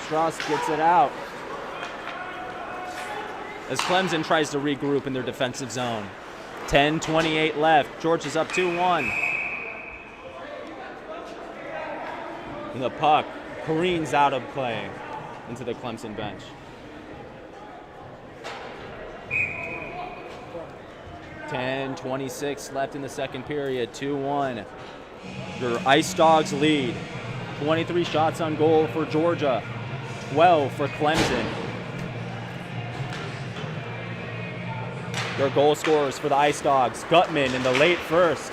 Strauss gets it out as Clemson tries to regroup in their defensive zone. 10:28 left. Georgia's up 2-1. And the puck careens out of play into the Clemson bench. $10:26 left in the second period. 2-1. Your Ice Dogs lead. 23 shots on goal for Georgia. 12 for Clemson. Your goal scorers for the Ice Dogs. Gutman in the late first.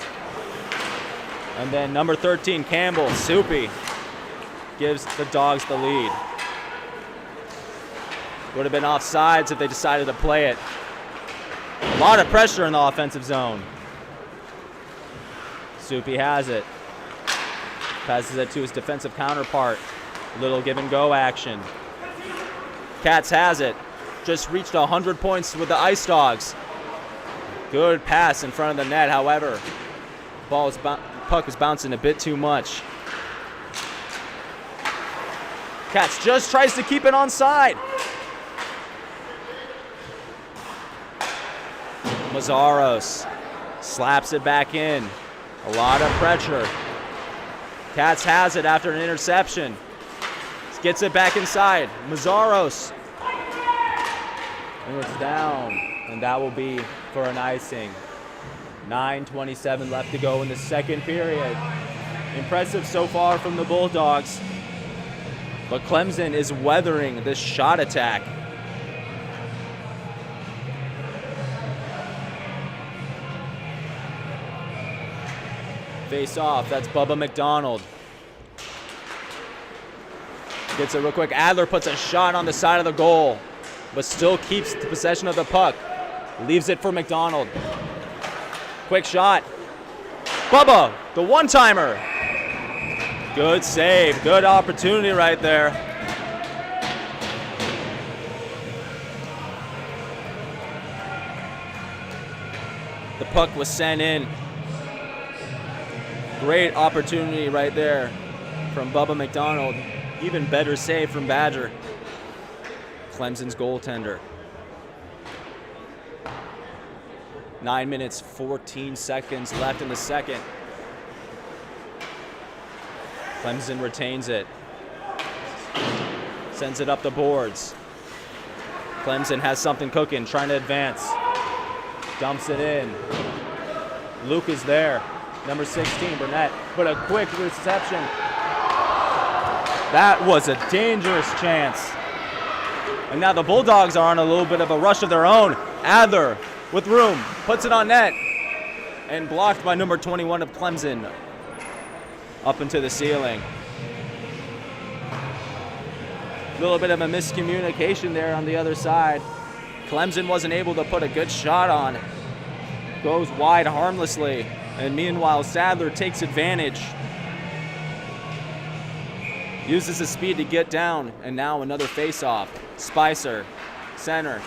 And then number 13, Campbell, Soupy, gives the Dogs the lead. Would have been offsides if they decided to play it. A lot of pressure in the offensive zone. Soupy has it. Passes it to his defensive counterpart. Little give and go action. Katz has it. Just reached 100 points with the Ice Dogs. Good pass in front of the net, however. Puck is bouncing a bit too much. Katz just tries to keep it onside. Mazzaros slaps it back in. A lot of pressure. Katz has it after an interception. Gets it back inside. Mazzaros. And it's down. And that will be for an icing. 9:27 left to go in the second period. Impressive so far from the Bulldogs. But Clemson is weathering this shot attack. Face off. That's Bubba McDonald. Gets it real quick. Adler puts a shot on the side of the goal, but still keeps the possession of the puck. Leaves it for McDonald. Quick shot. Bubba, the one-timer. Good save. Good opportunity right there. The puck was sent in. Great opportunity right there from Bubba McDonald. Even better save from Badger. Clemson's goaltender. 9 minutes, 14 seconds left in the second. Clemson retains it. Sends it up the boards. Clemson has something cooking, trying to advance. Dumps it in. Luke is there. Number 16, Burnett. But a quick reception. That was a dangerous chance. And now the Bulldogs are on a little bit of a rush of their own. Adler with room, puts it on net. And blocked by number 21 of Clemson. Up into the ceiling. A little bit of a miscommunication there on the other side. Clemson wasn't able to put a good shot on. Goes wide harmlessly. And meanwhile, Sadler takes advantage. Uses his speed to get down. And now another face-off. Spicer, center.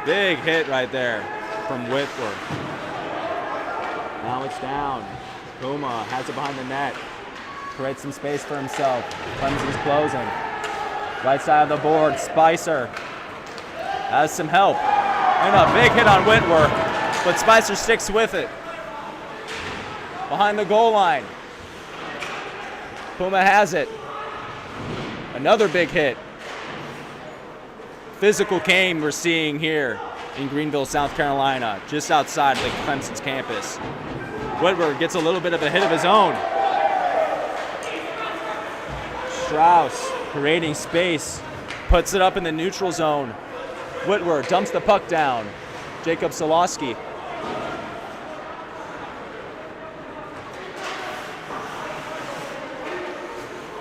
Big hit right there from Whitworth. Now it's down. Puma has it behind the net. Creates some space for himself. Clemson's closing. Right side of the board, Spicer has some help. And a big hit on Whitworth, but Spicer sticks with it. Behind the goal line. Puma has it. Another big hit. Physical game we're seeing here in Greenville, South Carolina, just outside of the Clemson's campus. Woodward gets a little bit of a hit of his own. Strauss creating space, puts it up in the neutral zone. Woodward dumps the puck down. Jacob Solosky.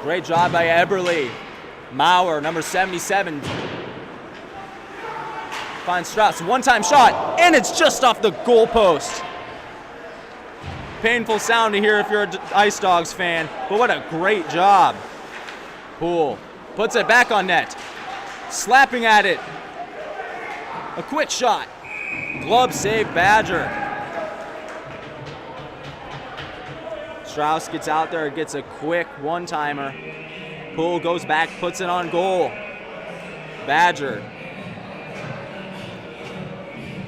Great job by Eberle. Maurer, number 77. Finds Strauss, one-time shot, and it's just off the goalpost. Painful sound to hear if you're an Ice Dogs fan, but what a great job. Poole puts it back on net, slapping at it. A quick shot. Glove save, Badger. Strauss gets out there, gets a quick one-timer. Poole goes back, puts it on goal. Badger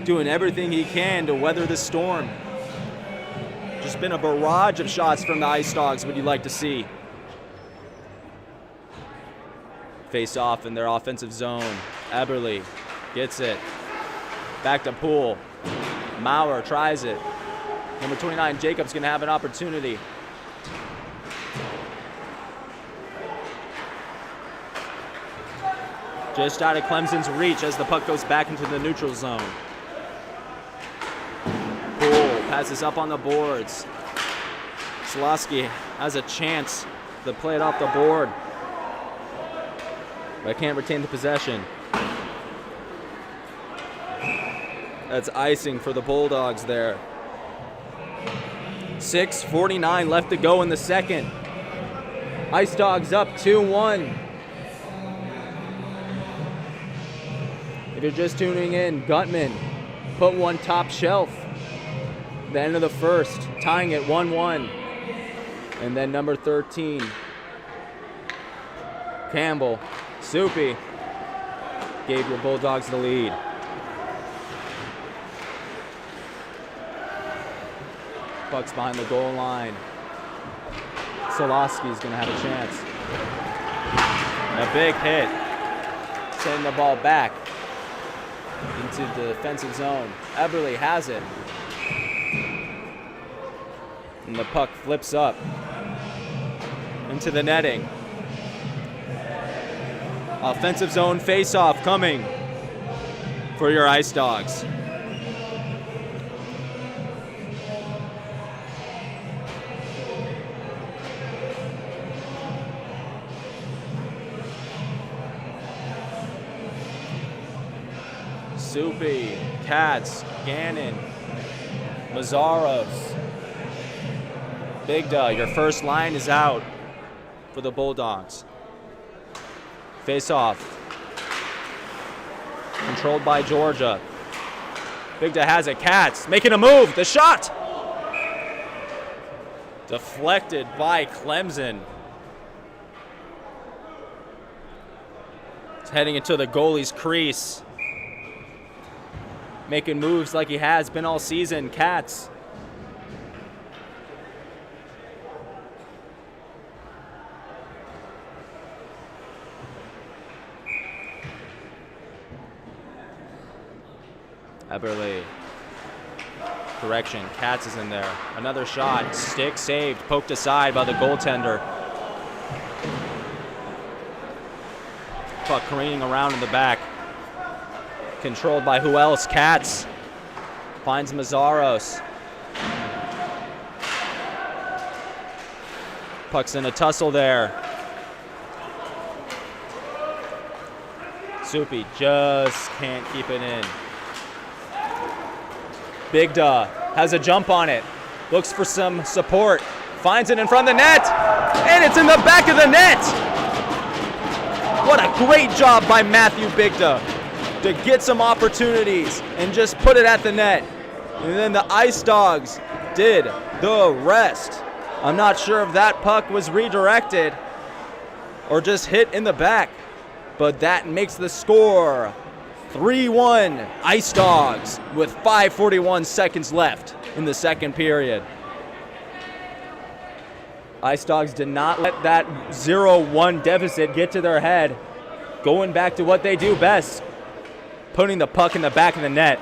doing everything he can to weather the storm. Just been a barrage of shots from the Ice Dogs, what you'd like to see. Face off in their offensive zone. Eberle gets it. Back to Poole. Maurer tries it. Number 29, Jacob's gonna have an opportunity. Just out of Clemson's reach as the puck goes back into the neutral zone. Poole passes up on the boards. Solosky has a chance to play it off the board, but can't retain the possession. That's icing for the Bulldogs there. 6:49 left to go in the second. Ice Dogs up 2-1. If you're just tuning in, Gutman put one top shelf. The end of the first, tying it 1-1. And then number 13, Campbell, Soupy, gave your Bulldogs the lead. Puck's behind the goal line. Solosky's gonna have a chance. A big hit. Sending the ball back into the defensive zone. Eberle has it. And the puck flips up into the netting. Offensive zone face-off coming for your Ice Dogs. Soupy, Katz, Gannon, Mazzaros. Bigda, your first line is out for the Bulldogs. Face off. Controlled by Georgia. Bigda has it. Katz making a move. The shot! Deflected by Clemson. It's heading into the goalie's crease. Making moves like he has been all season. Katz. Eberle. Correction. Katz is in there. Another shot. Stick saved. Poked aside by the goaltender. Puck careening around in the back. Controlled by who else? Katz. Finds Mazzaros. Puck's in a tussle there. Soupy just can't keep it in. Bigda has a jump on it. Looks for some support. Finds it in front of the net. And it's in the back of the net. What a great job by Matthew Bigda to get some opportunities and just put it at the net. And then the Ice Dogs did the rest. I'm not sure if that puck was redirected or just hit in the back, but that makes the score 3-1 Ice Dogs with 5:41 seconds left in the second period. Ice Dogs did not let that 0-1 deficit get to their head, going back to what they do best. putting the puck in the back of the net.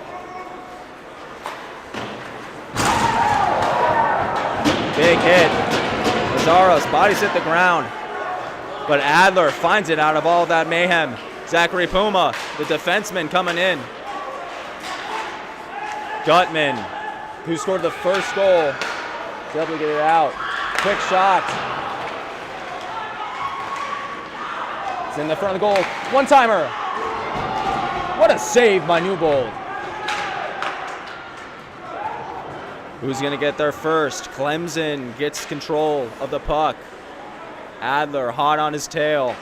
Big hit. Lazzaro's body's hit the ground. But Adler finds it out of all that mayhem. Zachary Puma, the defenseman, coming in. Gutman, who scored the first goal, is able to get it out. Quick shot. It's in the front of the goal. One-timer. What a save by Newbold. Who's going to get there first? Clemson gets control of the puck. Adler hot on his tail.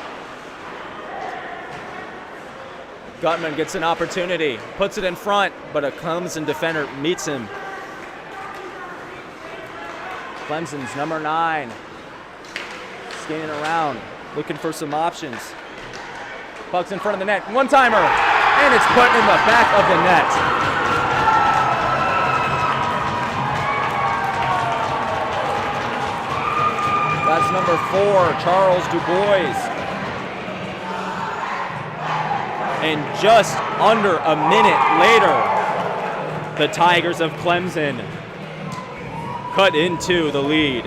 Gutman gets an opportunity, puts it in front, but a Clemson defender meets him. Clemson's number 9, skating around, looking for some options. Puck's in front of the net, one-timer, and it's put in the back of the net. That's number 4, Charles Dubois. And just under a minute later, the Tigers of Clemson cut into the lead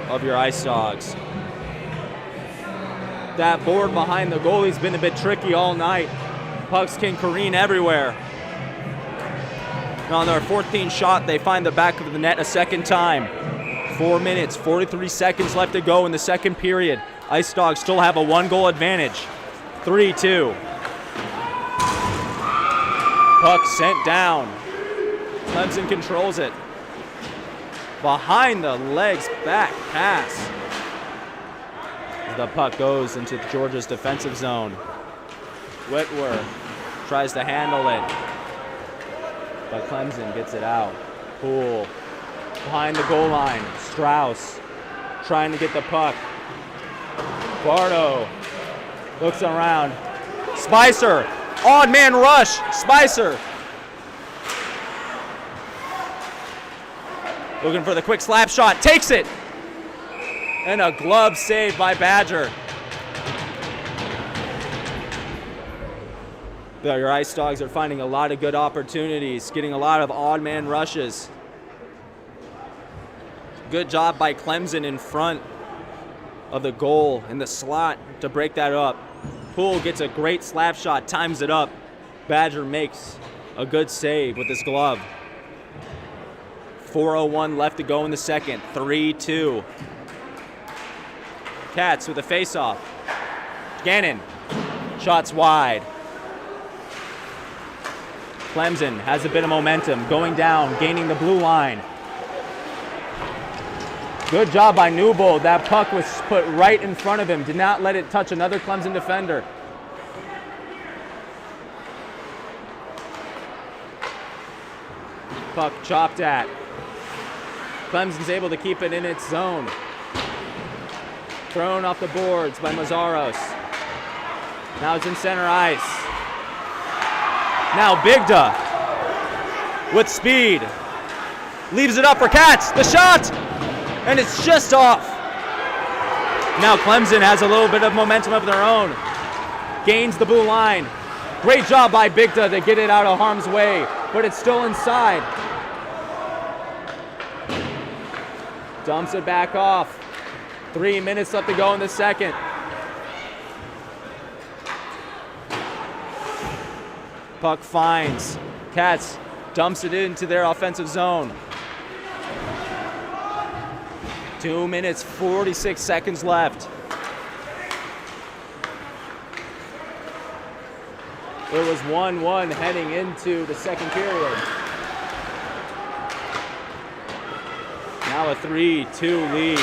of your Ice Dogs. That board behind the goalie's been a bit tricky all night. Pucks can careen everywhere. And on their 14th shot, they find the back of the net a second time. 4 minutes, 43 seconds left to go in the second period. Ice Dogs still have a 1-goal advantage. 3-2. Puck sent down. Clemson controls it. Behind the legs, back pass. As the puck goes into Georgia's defensive zone. Whitworth tries to handle it, but Clemson gets it out. Poole behind the goal line. Strauss trying to get the puck. Bardo looks around. Spicer, odd man rush. Spicer looking for the quick slap shot. Takes it. And a glove save by Badger. Your Ice Dogs are finding a lot of good opportunities, getting a lot of odd man rushes. Good job by Clemson in front of the goal in the slot to break that up. Poole gets a great slap shot, times it up. Badger makes a good save with his glove. 4:01 left to go in the second. 3-2. Cats with a face-off. Gannon, shots wide. Clemson has a bit of momentum, going down, gaining the blue line. Good job by Newbold. That puck was put right in front of him. Did not let it touch another Clemson defender. Puck chopped at. Clemson's able to keep it in its zone. Thrown off the boards by Mazzaros. Now it's in center ice. Now Bigda with speed. Leaves it up for Katz. The shot! And it's just off. Now Clemson has a little bit of momentum of their own. Gains the blue line. Great job by Bigda to get it out of harm's way, but it's still inside. Dumps it back off. 3 minutes left to go in the second. Puck finds. Katz dumps it into their offensive zone. 2 minutes, 46 seconds left. It was 1-1 heading into the second period. Now a 3-2 lead.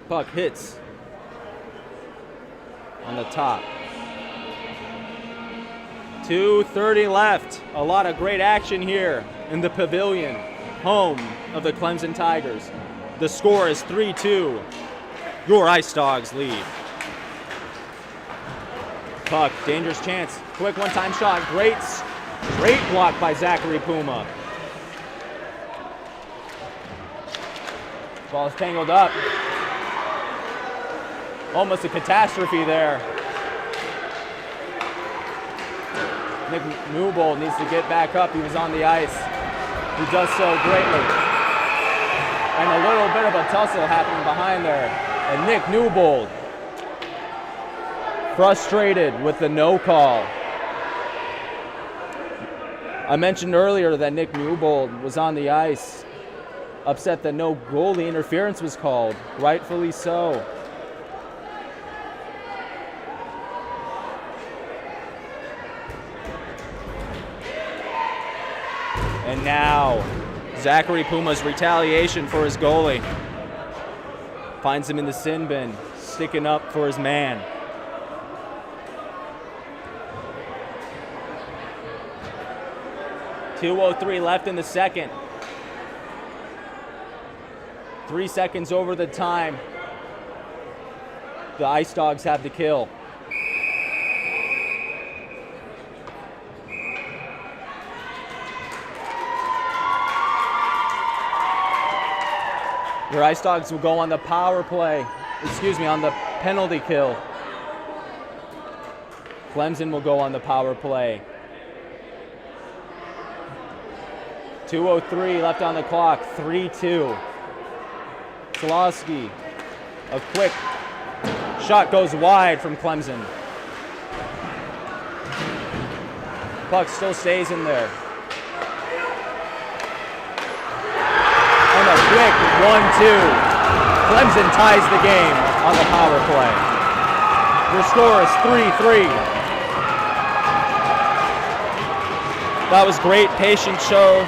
Puck hits on the top. 2:30 left. A lot of great action here in the Pavilion, home of the Clemson Tigers. The score is 3-2. Your Ice Dogs lead. Puck, dangerous chance. Quick one-time shot. Great block by Zachary Puma. Ball's tangled up. almost a catastrophe there. Nick Newbold needs to get back up. He was on the ice. He does so greatly. And a little bit of a tussle happening behind there. And Nick Newbold, frustrated with the no call. I mentioned earlier that Nick Newbold was on the ice, upset that no goalie interference was called, rightfully so. And now, Zachary Puma's retaliation for his goalie. Finds him in the sin bin, sticking up for his man. .203 left in the second. 3 seconds over the time. The Ice Dogs have the kill. Your Ice Dogs will go on the power play, on the penalty kill. Clemson will go on the power play. 2:03 left on the clock, 3-2. Slawski, a quick shot goes wide from Clemson. Puck still stays in there. And a quick 1-2. Clemson ties the game on the power play. Your score is 3-3. That was great patience show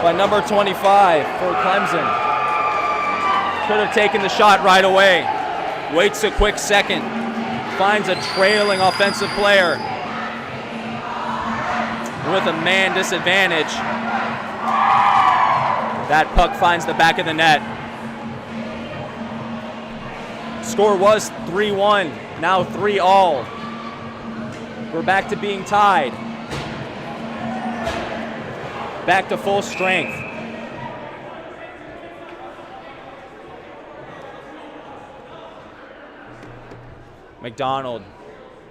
by number 25 for Clemson. Could have taken the shot right away. Waits a quick second. Finds a trailing offensive player with a man disadvantage. That puck finds the back of the net. Score was 3-1, now 3-all. We're back to being tied. Back to full strength. McDonald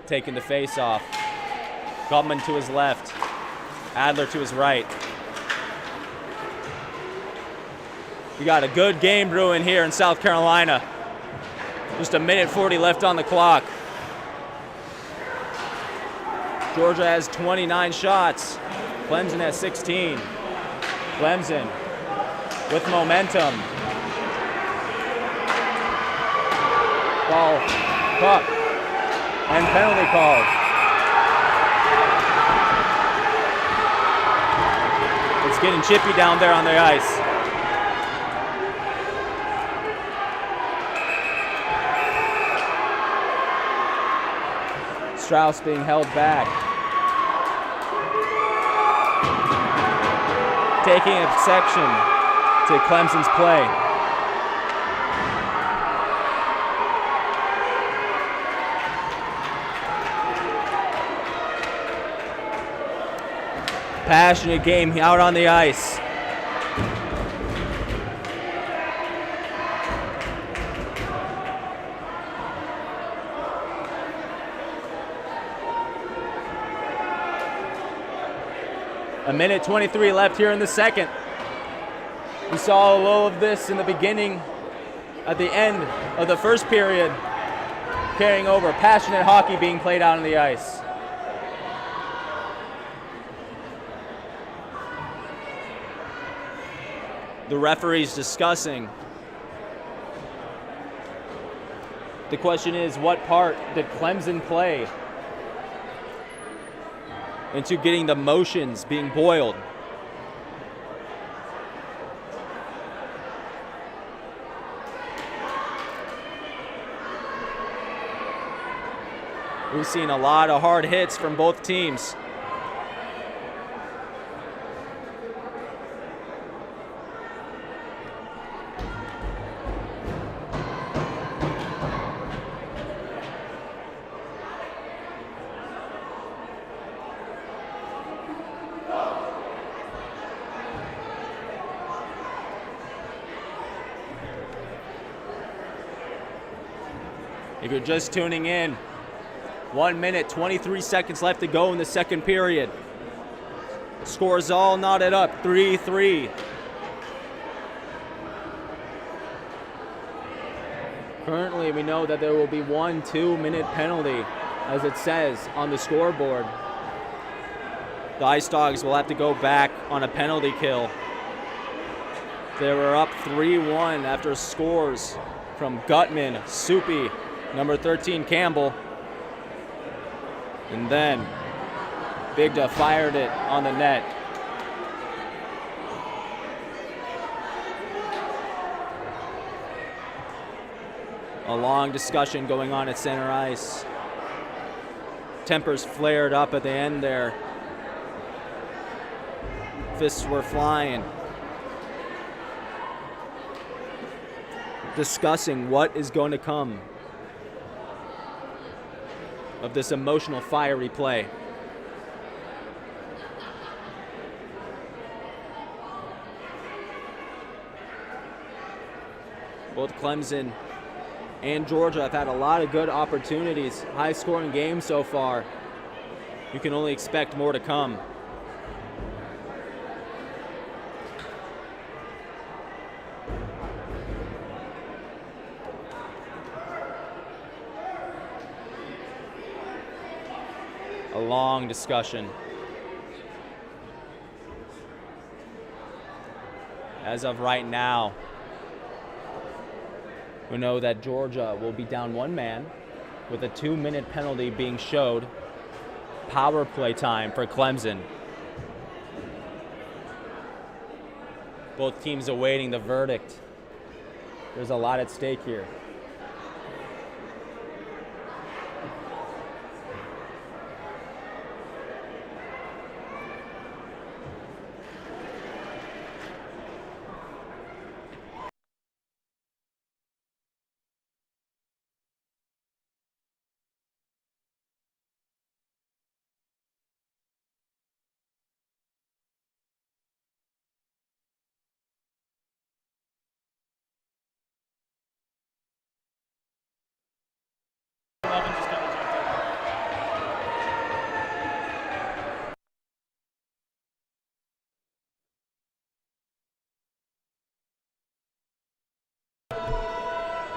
taking the face off. Gutman to his left. Adler to his right. We got a good game brewing here in South Carolina. Just a minute 40 left on the clock. Georgia has 29 shots. Clemson has 16. Clemson with momentum. Ball, puck, and penalty called. It's getting chippy down there on the ice. Strauss being held back. Taking exception to Clemson's play. Passionate game out on the ice. A minute 23 left here in the second. We saw a little of this in the beginning, at the end of the first period, carrying over. Passionate hockey being played out on the ice. The referees discussing. The question is, what part did Clemson play into getting the motions being boiled? We've seen a lot of hard hits from both teams. If you're just tuning in, 1 minute, 23 seconds left to go in the second period. Score is all knotted up, 3-3. Currently, we know that there will be 1 2-minute penalty, as it says on the scoreboard. The Ice Dogs will have to go back on a penalty kill. They were up 3-1 after scores from Gutman, Soupy, number 13 Campbell, and then Bigda fired it on the net. A long discussion going on at center ice. Tempers flared up at the end there. Fists were flying. Discussing what is going to come of this emotional, fiery play. Both Clemson and Georgia have had a lot of good opportunities. High-scoring games so far. You can only expect more to come. A long discussion. As of right now, we know that Georgia will be down 1 man with a 2-minute penalty being showed. Power play time for Clemson. Both teams awaiting the verdict. There's a lot at stake here.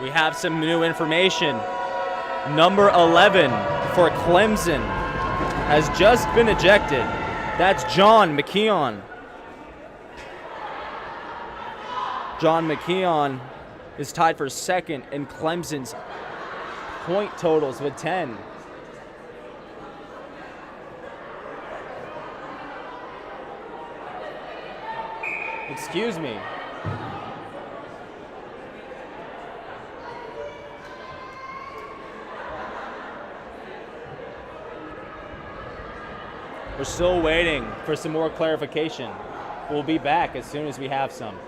We have some new information. Number 11 for Clemson has just been ejected. That's John McKeon. John McKeon is tied for second in Clemson's point totals with 10. Excuse me. We're still waiting for some more clarification. We'll be back as soon as we have some.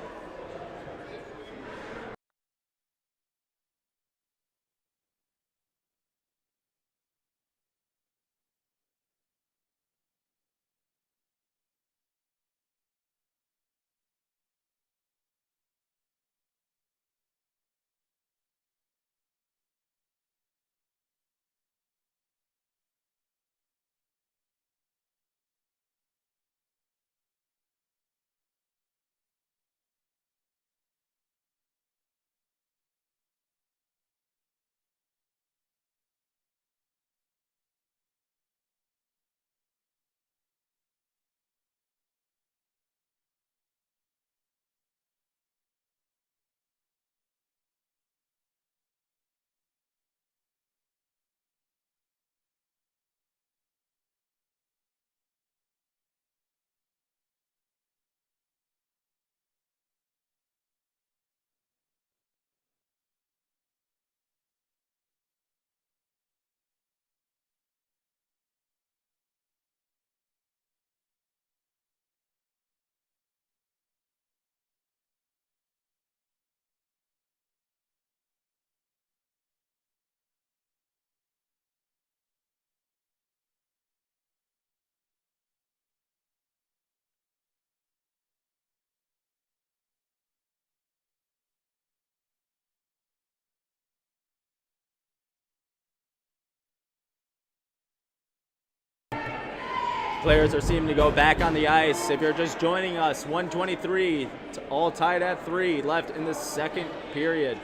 Players are seeming to go back on the ice. If you're just joining us, 1:23, it's all tied at 3 left in the second period.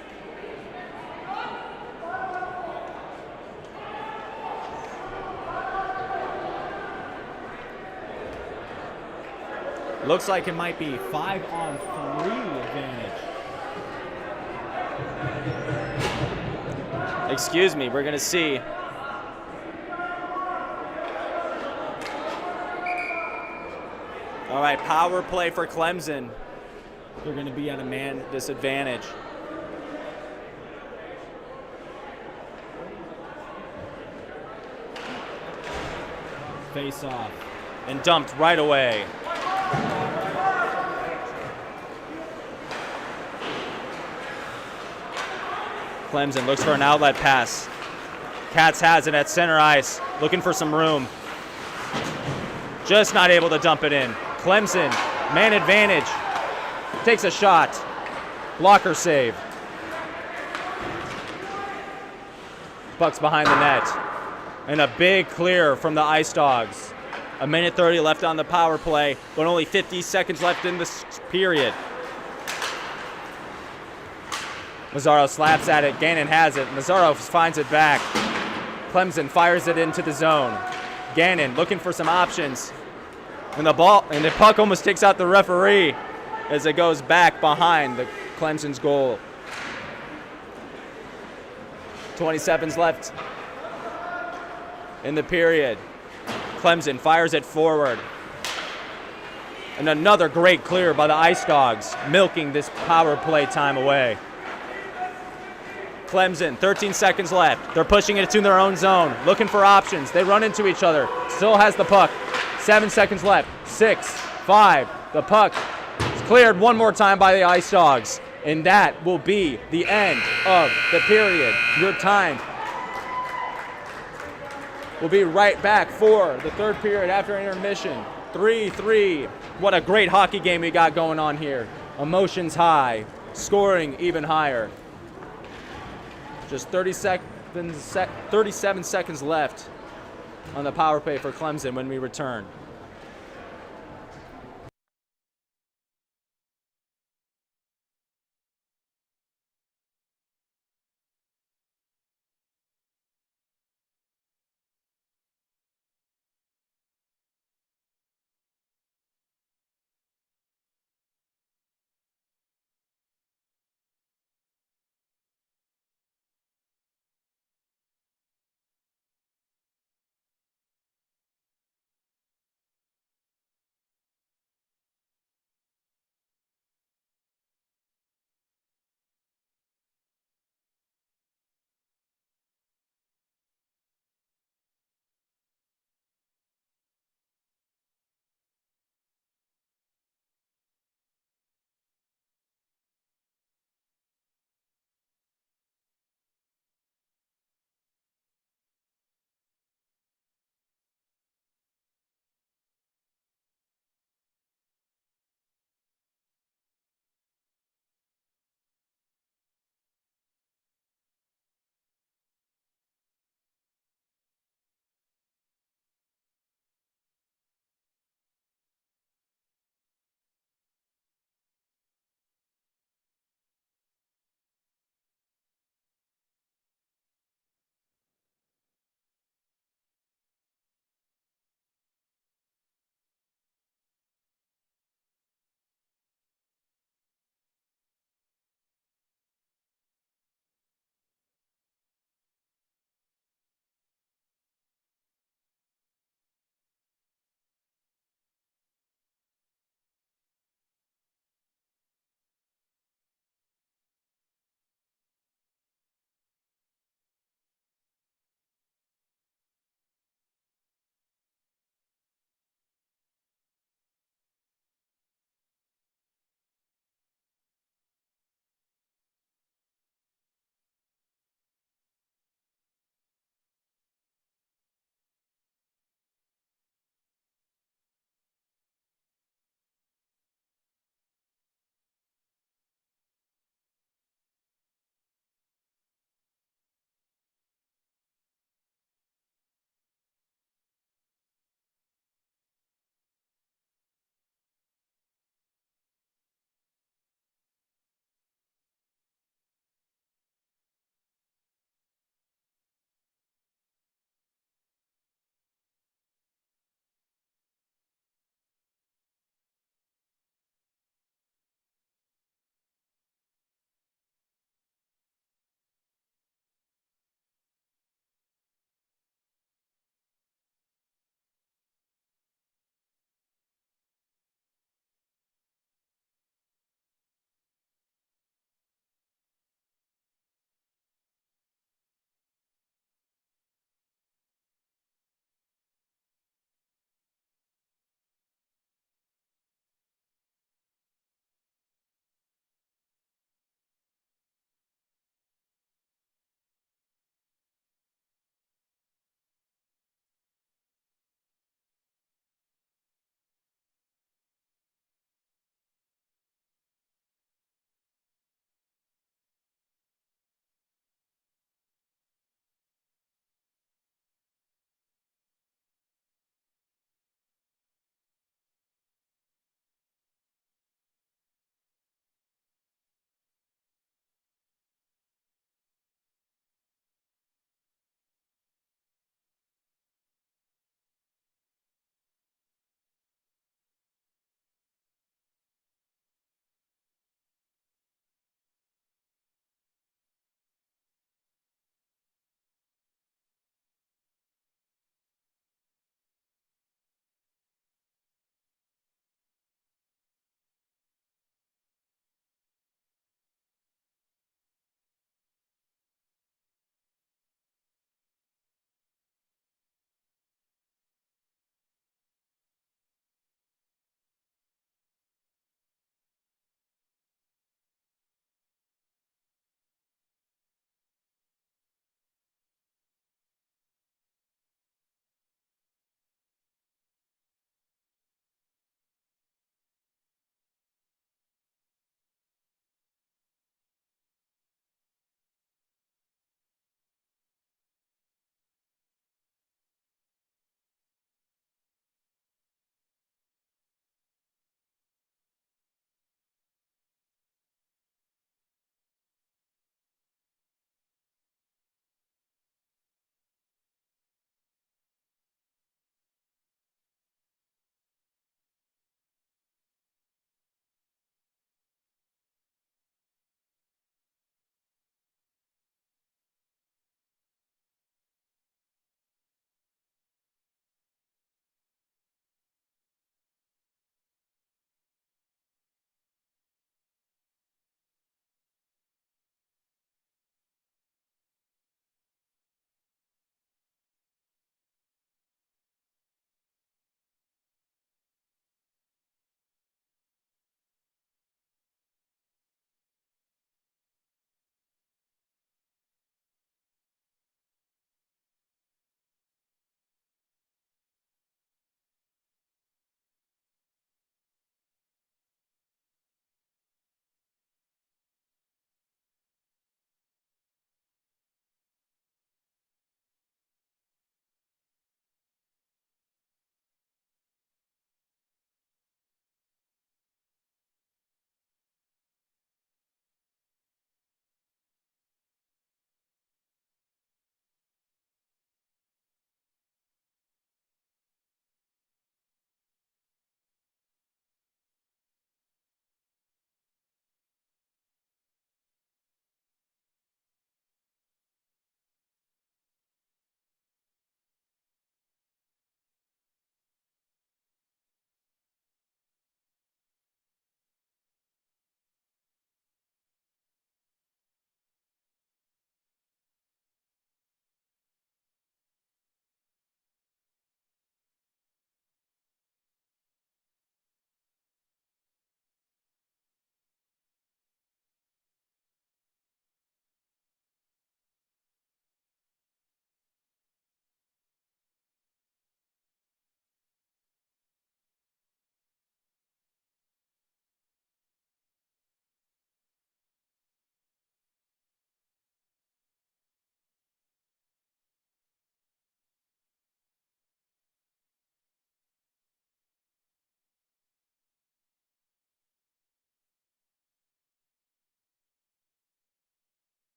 Looks like it might be 5-on-3 advantage. Excuse me, we're gonna see. All right, power play for Clemson. They're gonna be at a man disadvantage. Face off. And dumped right away. Clemson looks for an outlet pass. Katz has it at center ice, looking for some room. Just not able to dump it in. Clemson, man advantage. Takes a shot. Blocker save. Puck's behind the net. And a big clear from the Ice Dogs. 1:30 left on the power play, but only 50 seconds left in this period. Mazzaro slaps at it. Gannon has it. Mazzaro finds it back. Clemson fires it into the zone. Gannon looking for some options. And the puck almost takes out the referee as it goes back behind the Clemson's goal. 20 seconds left in the period. Clemson fires it forward. And another great clear by the Ice Dogs, milking this power play time away. Clemson, 13 seconds left. They're pushing it to their own zone, looking for options. They run into each other. Still has the puck. 7 seconds left. 6, 5. The puck is cleared one more time by the Ice Dogs. And that will be the end of the period. Your time will be right back for the third period after intermission. 3-3. What a great hockey game we got going on here. Emotions high, scoring even higher. Just 37 seconds left on the power play for Clemson when we return.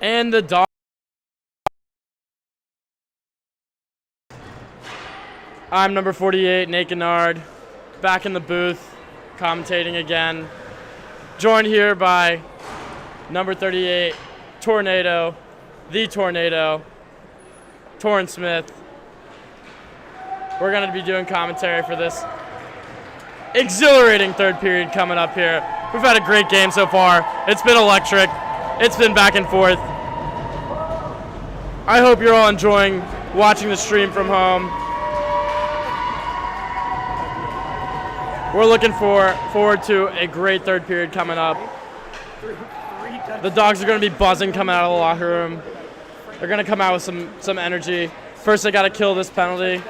And the Dogs. I'm number 48, Nate Gennard, back in the booth, commentating again. Joined here by number 38, Tornado, the Tornado, Torrin Smith. We're going to be doing commentary for this exhilarating third period coming up here. We've had a great game so far. It's been electric. It's been back and forth. I hope you're all enjoying watching the stream from home. We're looking forward to a great third period coming up. The Dogs are going to be buzzing coming out of the locker room. They're going to come out with some energy. First, they got to kill this penalty,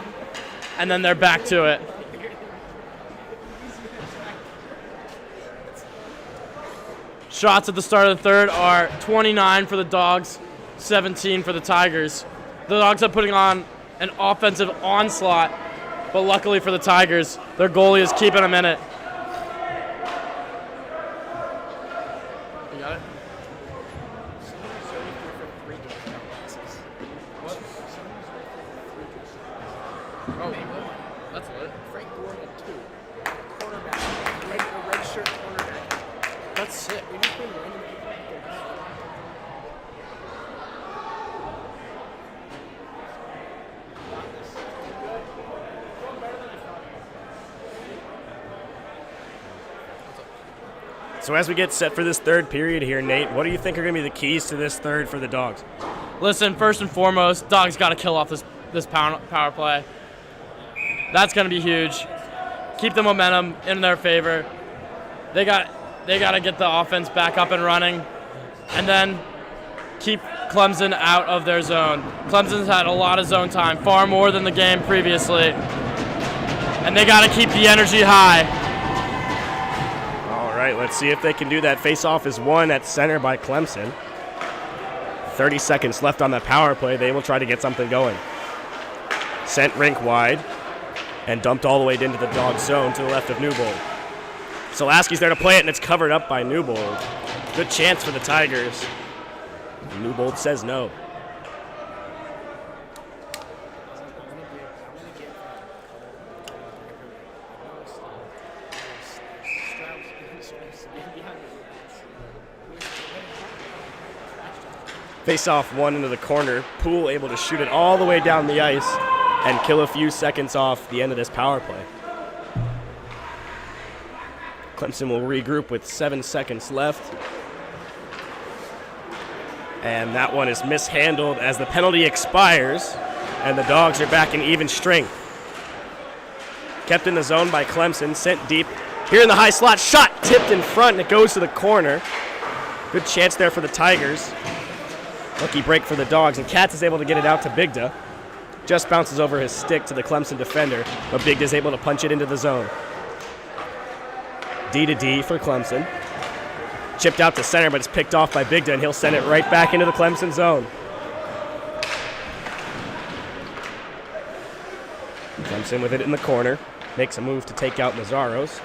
and then they're back to it. Shots at the start of the third are 29 for the Dogs, 17 for the Tigers. The Dogs are putting on an offensive onslaught, but luckily for the Tigers, their goalie is keeping them in it. You got it? What? Oh, that's lit. Frank Gordon at 2. Cornerback. Red shirt cornerback. That's sick. We just been random people. So as we get set for this third period here, Nate, what do you think are going to be the keys to this third for the Dogs? Listen, first and foremost, Dogs got to kill off this power play. That's going to be huge. Keep the momentum in their favor. They got to get the offense back up and running, and then keep Clemson out of their zone. Clemson's had a lot of zone time, far more than the game previously, and they got to keep the energy high. All right, let's see if they can do that. Face-off is won at center by Clemson. 30 seconds left on the power play. They will try to get something going. Sent rink wide and dumped all the way into the Dog zone to the left of Newbold. Solaski's there to play it, and it's covered up by Newbold. Good chance for the Tigers. Newbold says no. Face-off one into the corner. Poole able to shoot it all the way down the ice and kill a few seconds off the end of this power play. Clemson will regroup with 7 seconds left. And that one is mishandled as the penalty expires, and the Dogs are back in even strength. Kept in the zone by Clemson, sent deep. Here in the high slot, shot tipped in front, and it goes to the corner. Good chance there for the Tigers. Lucky break for the Dogs, and Katz is able to get it out to Bigda. Just bounces over his stick to the Clemson defender, but Bigda is able to punch it into the zone. D to D for Clemson. Chipped out to center, but it's picked off by Bigda, and he'll send it right back into the Clemson zone. Clemson with it in the corner. Makes a move to take out Mazzaros.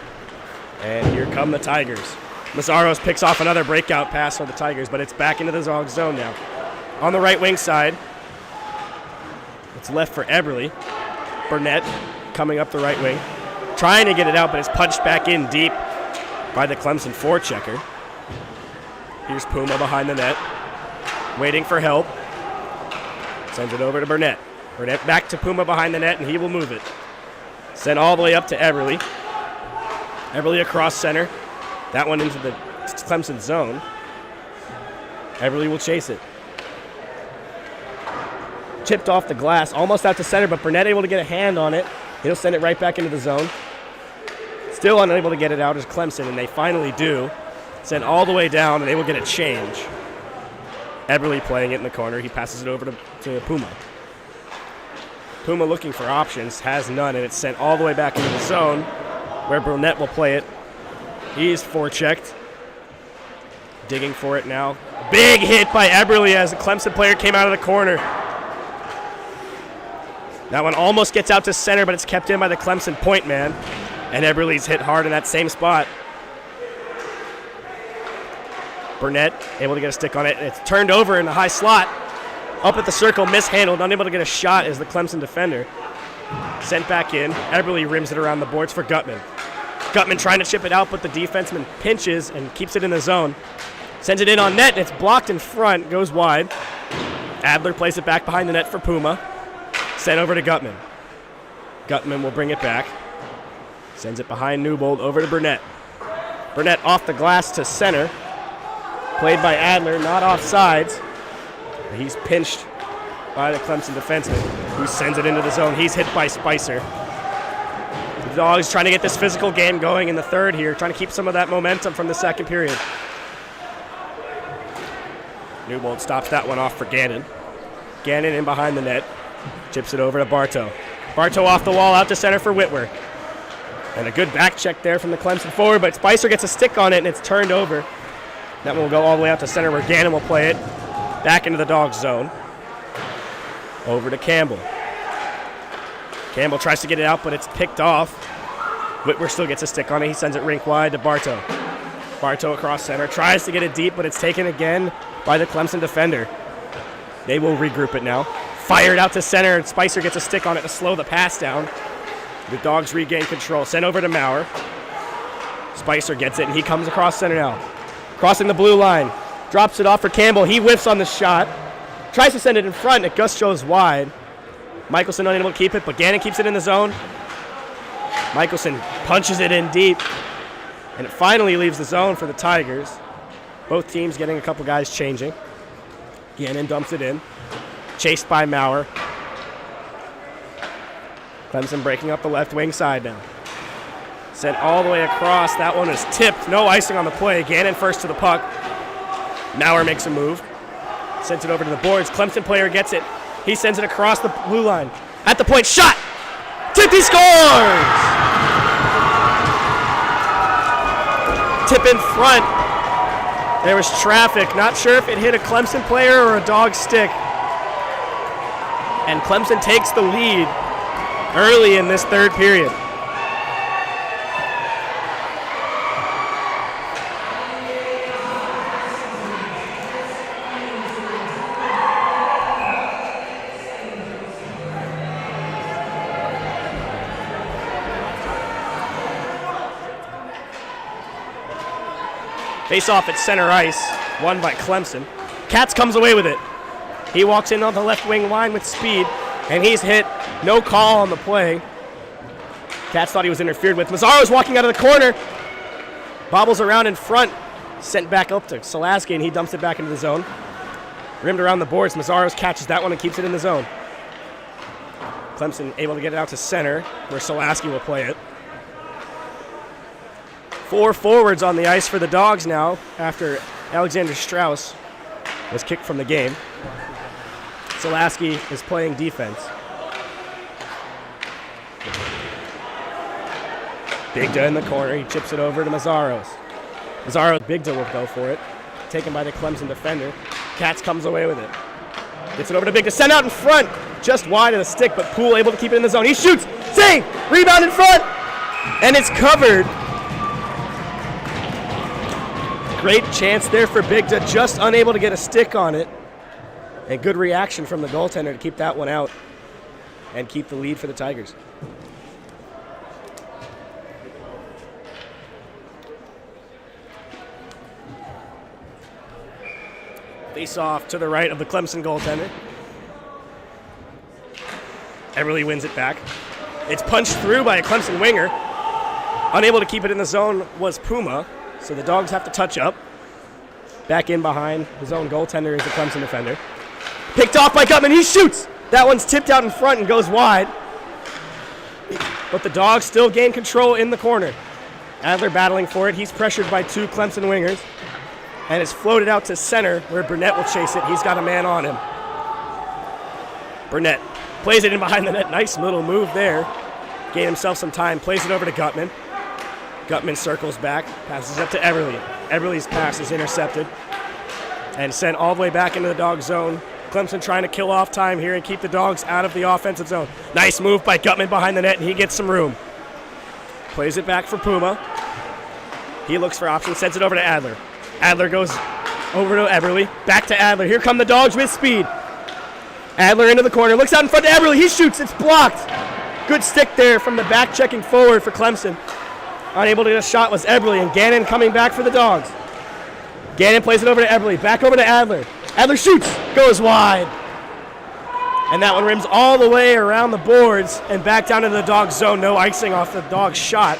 And here come the Tigers. Mazzaros picks off another breakout pass for the Tigers, but it's back into the Dog zone now. On the right wing side, it's left for Eberle. Burnett coming up the right wing. Trying to get it out, but it's punched back in deep by the Clemson forechecker. Here's Puma behind the net, waiting for help. Sends it over to Burnett. Burnett back to Puma behind the net, and he will move it. Sent all the way up to Eberle. Eberle across center. That one into the Clemson zone. Eberle will chase it. Chipped off the glass, almost out to center, but Burnett able to get a hand on it. He'll send it right back into the zone. Still unable to get it out is Clemson, and they finally do. Send all the way down, and they will get a change. Eberle playing it in the corner. He passes it over to Puma. Puma looking for options, has none, and it's sent all the way back into the zone, where Burnett will play it. He's forechecked. Digging for it now. Big hit by Eberle as the Clemson player came out of the corner. That one almost gets out to center, but it's kept in by the Clemson point man. And Eberle's hit hard in that same spot. Burnett able to get a stick on it, and it's turned over in the high slot. Up at the circle, mishandled, unable to get a shot as the Clemson defender. Sent back in. Eberly rims it around the boards for Gutman. Gutman trying to chip it out, but the defenseman pinches and keeps it in the zone. Sends it in on net, and it's blocked in front, goes wide. Adler plays it back behind the net for Puma. Sent over to Gutman. Gutman will bring it back. Sends it behind Newbold over to Burnett. Burnett off the glass to center. Played by Adler, not offsides. He's pinched by the Clemson defenseman, who sends it into the zone. He's hit by Spicer. The Dogs trying to get this physical game going in the third here, trying to keep some of that momentum from the second period. Newbold stops that one off for Gannon. Gannon in behind the net. Chips it over to Bartow. Bartow off the wall out to center for Whitwer. And a good back check there from the Clemson forward, but Spicer gets a stick on it and it's turned over. That one will go all the way out to center where Gannon will play it. Back into the Dogs zone. Over to Campbell. Campbell tries to get it out, but it's picked off. Whitwer still gets a stick on it. He sends it rink wide to Bartow. Bartow across center. Tries to get it deep, but it's taken again by the Clemson defender. They will regroup it now. Fired out to center, and Spicer gets a stick on it to slow the pass down. The Dogs regain control. Sent over to Maurer. Spicer gets it, and he comes across center now. Crossing the blue line. Drops it off for Campbell. He whiffs on the shot. Tries to send it in front. It just goes wide. Michelson unable to keep it, but Gannon keeps it in the zone. Michelson punches it in deep. And it finally leaves the zone for the Tigers. Both teams getting a couple guys changing. Gannon dumps it in. Chased by Maurer. Clemson breaking up the left wing side now. Sent all the way across. That one is tipped. No icing on the play. Gannon first to the puck. Maurer makes a move. Sends it over to the boards. Clemson player gets it. He sends it across the blue line. At the point, shot! Tippy scores! Tip in front. There was traffic. Not sure if it hit a Clemson player or a Dog stick. And Clemson takes the lead early in this third period. Face off at center ice, won by Clemson. Katz comes away with it. He walks in on the left wing line with speed, and he's hit. No call on the play. Katz thought he was interfered with. Mazzaro's walking out of the corner. Bobbles around in front. Sent back up to Solaski, and he dumps it back into the zone. Rimmed around the boards. Mazzaro's catches that one and keeps it in the zone. Clemson able to get it out to center, where Solaski will play it. 4 forwards on the ice for the Dogs now after Alexander Strauss was kicked from the game. Solaski is playing defense. Bigda in the corner. He chips it over to Mazzaros. Bigda will go for it. Taken by the Clemson defender. Katz comes away with it. Gets it over to Bigda. Sent out in front. Just wide of the stick, but Poole able to keep it in the zone. He shoots. Save! Rebound in front! And it's covered. Great chance there for Bigda, just unable to get a stick on it. And good reaction from the goaltender to keep that one out and keep the lead for the Tigers. Face off to the right of the Clemson goaltender. Eberly wins it back. It's punched through by a Clemson winger. Unable to keep it in the zone was Puma. So the Dogs have to touch up. Back in behind his own goaltender is the Clemson defender. Picked off by Gutman. He shoots. That one's tipped out in front and goes wide. But the Dogs still gain control in the corner. Adler battling for it. He's pressured by 2 Clemson wingers. And it's floated out to center where Burnett will chase it. He's got a man on him. Burnett plays it in behind the net. Nice little move there. Gained himself some time. Plays it over to Gutman. Gutman circles back, passes up to Eberly. Eberly's pass is intercepted and sent all the way back into the Dog zone. Clemson trying to kill off time here and keep the Dogs out of the offensive zone. Nice move by Gutman behind the net, and he gets some room. Plays it back for Puma. He looks for options, sends it over to Adler. Adler goes Over to Eberly. Back to Adler. Here come the Dogs with speed. Adler into the corner. Looks out in front to Eberly. He shoots. It's blocked. Good stick there from the back checking forward for Clemson. Unable to get a shot was Eberly, and Gannon coming back for the Dogs. Gannon plays it over to Eberly. Back over to Adler. Adler shoots. Goes wide. And that one rims all the way around the boards and back down into the Dogs zone. No icing off the Dogs shot.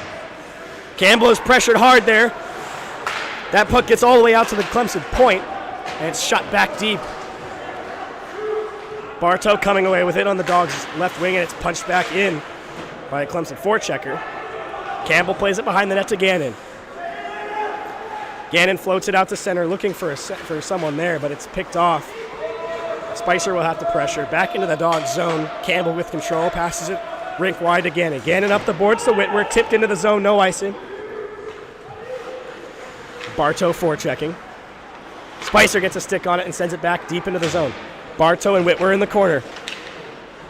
Campbell is pressured hard there. That puck gets all the way out to the Clemson point, and it's shot back deep. Bartow coming away with it on the Dogs' left wing, and it's punched back in by a Clemson forechecker. Campbell plays it behind the net to Gannon. Gannon floats it out to center, looking for someone there, but it's picked off. Spicer will have to pressure. Back into the Dogs zone. Campbell with control, passes it rink wide to Gannon. Gannon up the boards to Whitwer, tipped into the zone, no icing. Bartow forechecking. Spicer gets a stick on it and sends it back deep into the zone. Bartow and Whitwer in the corner.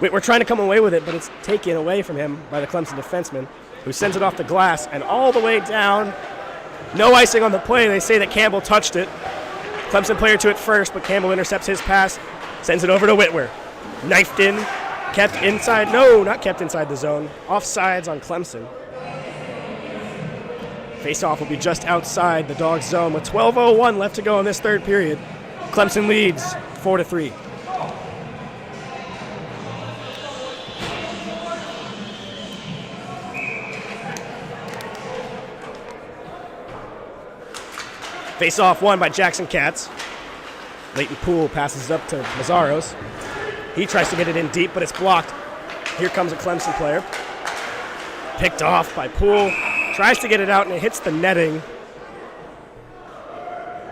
Whitwer trying to come away with it, but it's taken away from him by the Clemson defenseman, who sends it off the glass and all the way down. No icing on the play. They say that Campbell touched it. Clemson player to it first, but Campbell intercepts his pass, sends it over to Whitwer. Knifed in, kept inside. No, not kept inside the zone. Offsides on Clemson. Face-off will be just outside the Dogs zone with 12:01 left to go in this third period. Clemson leads 4-3. Face-off won by Jackson Katz. Leighton Poole passes up to Mazzaros. He tries to get it in deep, but it's blocked. Here comes a Clemson player. Picked off by Poole. Tries to get it out, and it hits the netting.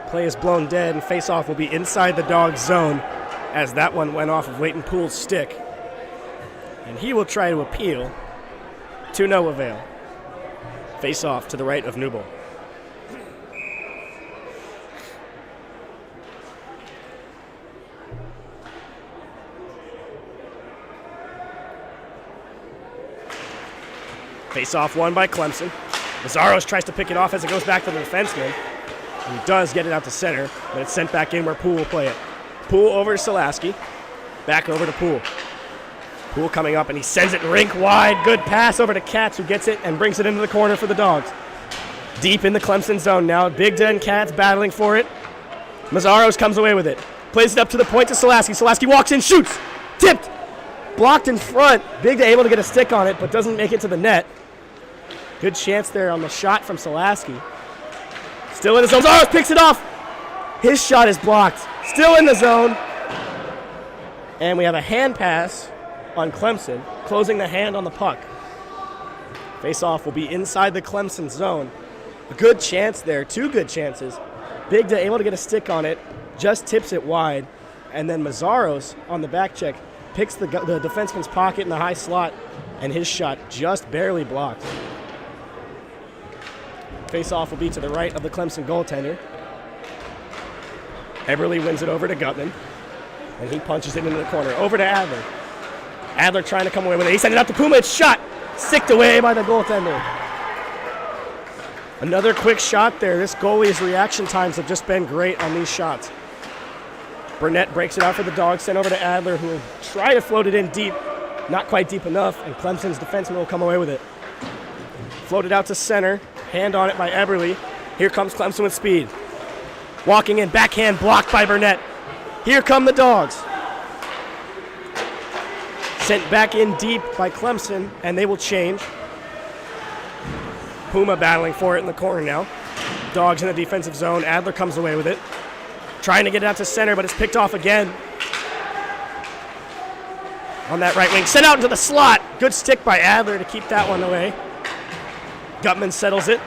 Play is blown dead, and face-off will be inside the Dogs zone as that one went off of Leighton Poole's stick. And he will try to appeal to no avail. Face-off to the right of Newbold. Face-off won by Clemson. Mazzaros tries to pick it off as it goes back to the defenseman. And he does get it out to center, but it's sent back in where Poole will play it. Poole over to Solaski. Back over to Poole. Poole coming up, and he sends it rink wide. Good pass over to Katz, who gets it and brings it into the corner for the Dogs. Deep in the Clemson zone now. Big Den Katz battling for it. Mazzaros comes away with it. Plays it up to the point to Solaski. Solaski walks in, shoots. Tipped. Blocked in front. Big Den able to get a stick on it, but doesn't make it to the net. Good chance there on the shot from Solaski. Still in the zone. Mazzaros picks it off. His shot is blocked. Still in the zone. And we have a hand pass on Clemson, closing the hand on the puck. Face-off will be inside the Clemson zone. A good chance there, two good chances. Big Den able to get a stick on it, just tips it wide. And then Mazzaros on the back check picks the defenseman's pocket in the high slot, and his shot just barely blocked. Face-off will be to the right of the Clemson goaltender. Eberly wins it over to Gutman, and he punches it into the corner. Over to Adler. Adler trying to come away with it. He sends it out to Puma. It's shot. Sicked away by the goaltender. Another quick shot there. This goalie's reaction times have just been great on these shots. Burnett breaks it out for the Dogs, sent over to Adler, who will try to float it in deep. Not quite deep enough, and Clemson's defenseman will come away with it. Floated out to center. Hand on it by Eberly. Here comes Clemson with speed. Walking in, backhand blocked by Burnett. Here come the Dogs. Sent back in deep by Clemson, and they will change. Puma battling for it in the corner now. Dogs in the defensive zone. Adler comes away with it. Trying to get it out to center, but it's picked off again. On that right wing. Sent out into the slot. Good stick by Adler to keep that one away. Gutman settles it.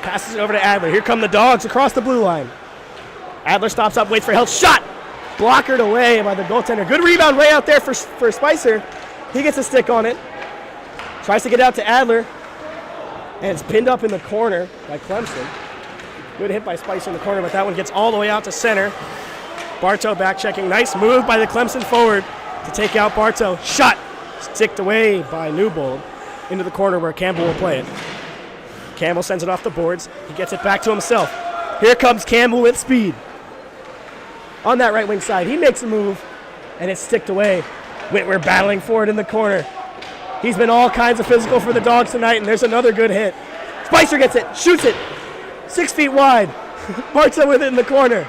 Passes it over to Adler. Here come the Dogs across the blue line. Adler stops up, waits for help. Shot! Blockered away by the goaltender. Good rebound way out there for Spicer. He gets a stick on it. Tries to get out to Adler. And it's pinned up in the corner by Clemson. Good hit by Spicer in the corner, but that one gets all the way out to center. Bartow back checking. Nice move by the Clemson forward to take out Bartow. Shot! Sticked away by Newbold into the corner where Campbell will play it. Campbell sends it off the boards. He gets it back to himself. Here comes Campbell with speed. on that right wing side. He makes a move, and it's sticked away. Whitwer battling for it in the corner. He's been all kinds of physical for the Dogs tonight, and there's another good hit. Spicer gets it, shoots it, 6 feet wide. Marks it with it in the corner.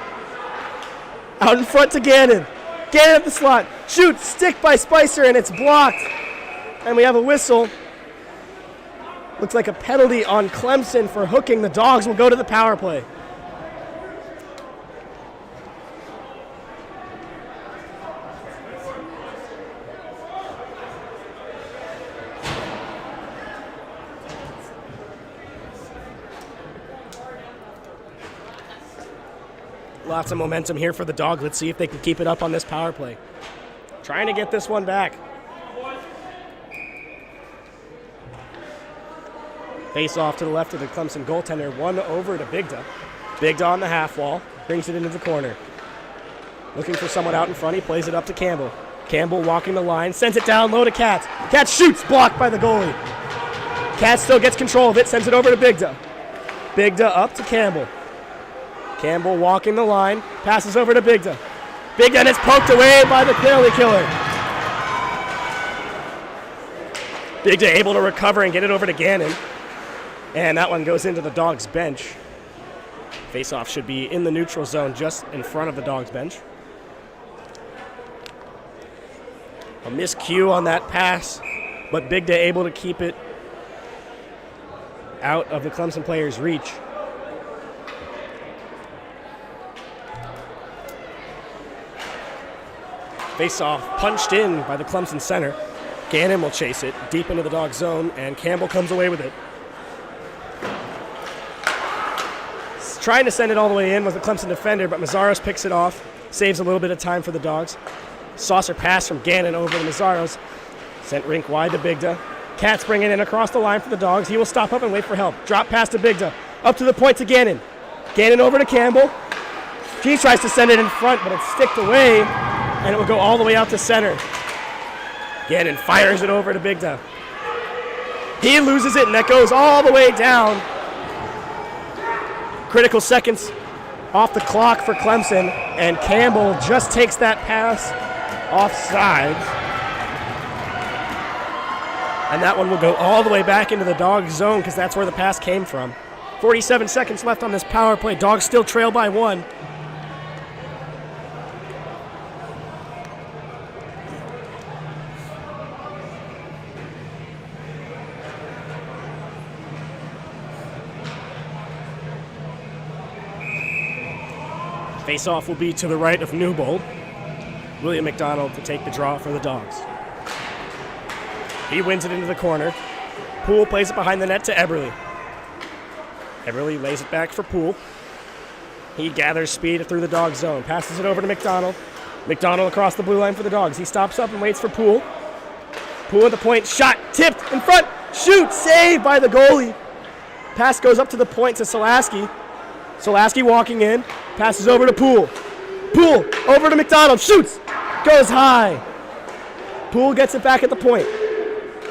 Out in front to Gannon. Gannon at the slot. Shoots, stick by Spicer, and it's blocked. And we have a whistle. Looks like a penalty on Clemson for hooking. The Dogs will go to the power play. Lots of momentum here for the Dogs. Let's see if they can keep it up on this power play. Trying to get this one back. Face off to the left of the Clemson goaltender. One over to Bigda. Bigda on the half wall. Brings it into the corner. Looking for someone out in front. He plays it up to Campbell. Campbell walking the line. Sends it down low to Katz. Katz shoots. Blocked by the goalie. Katz still gets control of it. Sends it over to Bigda. Bigda up to Campbell. Campbell walking the line, passes over to Bigda. Bigda, and it's poked away by the penalty killer. Bigda able to recover and get it over to Gannon. And that one goes into the Dogs bench. Faceoff should be in the neutral zone just in front of the Dogs bench. A miscue on that pass, but Bigda able to keep it out of the Clemson player's reach. Face-off punched in by the Clemson center. Gannon will chase it deep into the Dog zone, and Campbell comes away with it. Trying to send it all the way in was the Clemson defender, but Mazzaros picks it off, saves a little bit of time for the Dogs. Saucer pass from Gannon over to Mazzaros. Sent rink wide to Bigda. Katz bringing it in across the line for the Dogs. He will stop up and wait for help. Drop pass to Bigda. Up to the point to Gannon. Gannon over to Campbell. He tries to send it in front, but it's sticked away, and it will go all the way out to center. Gannon fires it over to Bigda. He loses it, and that goes all the way down. Critical seconds off the clock for Clemson, and Campbell just takes that pass offside. And that one will go all the way back into the Dogs zone because that's where the pass came from. 47 seconds left on this power play. Dogs still trail by 1. Face-off will be to the right of Newbold. William McDonald to take the draw for the Dogs. He wins it into the corner. Poole plays it behind the net to Eberle. Eberle lays it back for Poole. He gathers speed through the Dog zone. Passes it over to McDonald. McDonald across the blue line for the Dogs. He stops up and waits for Poole. Poole at the point. Shot. Tipped in front. Shoot. Saved by the goalie. Pass goes up to the point to Solaski. Solaski walking in. Passes over to Poole. Poole over to McDonald. Shoots. Goes high. Poole gets it back at the point.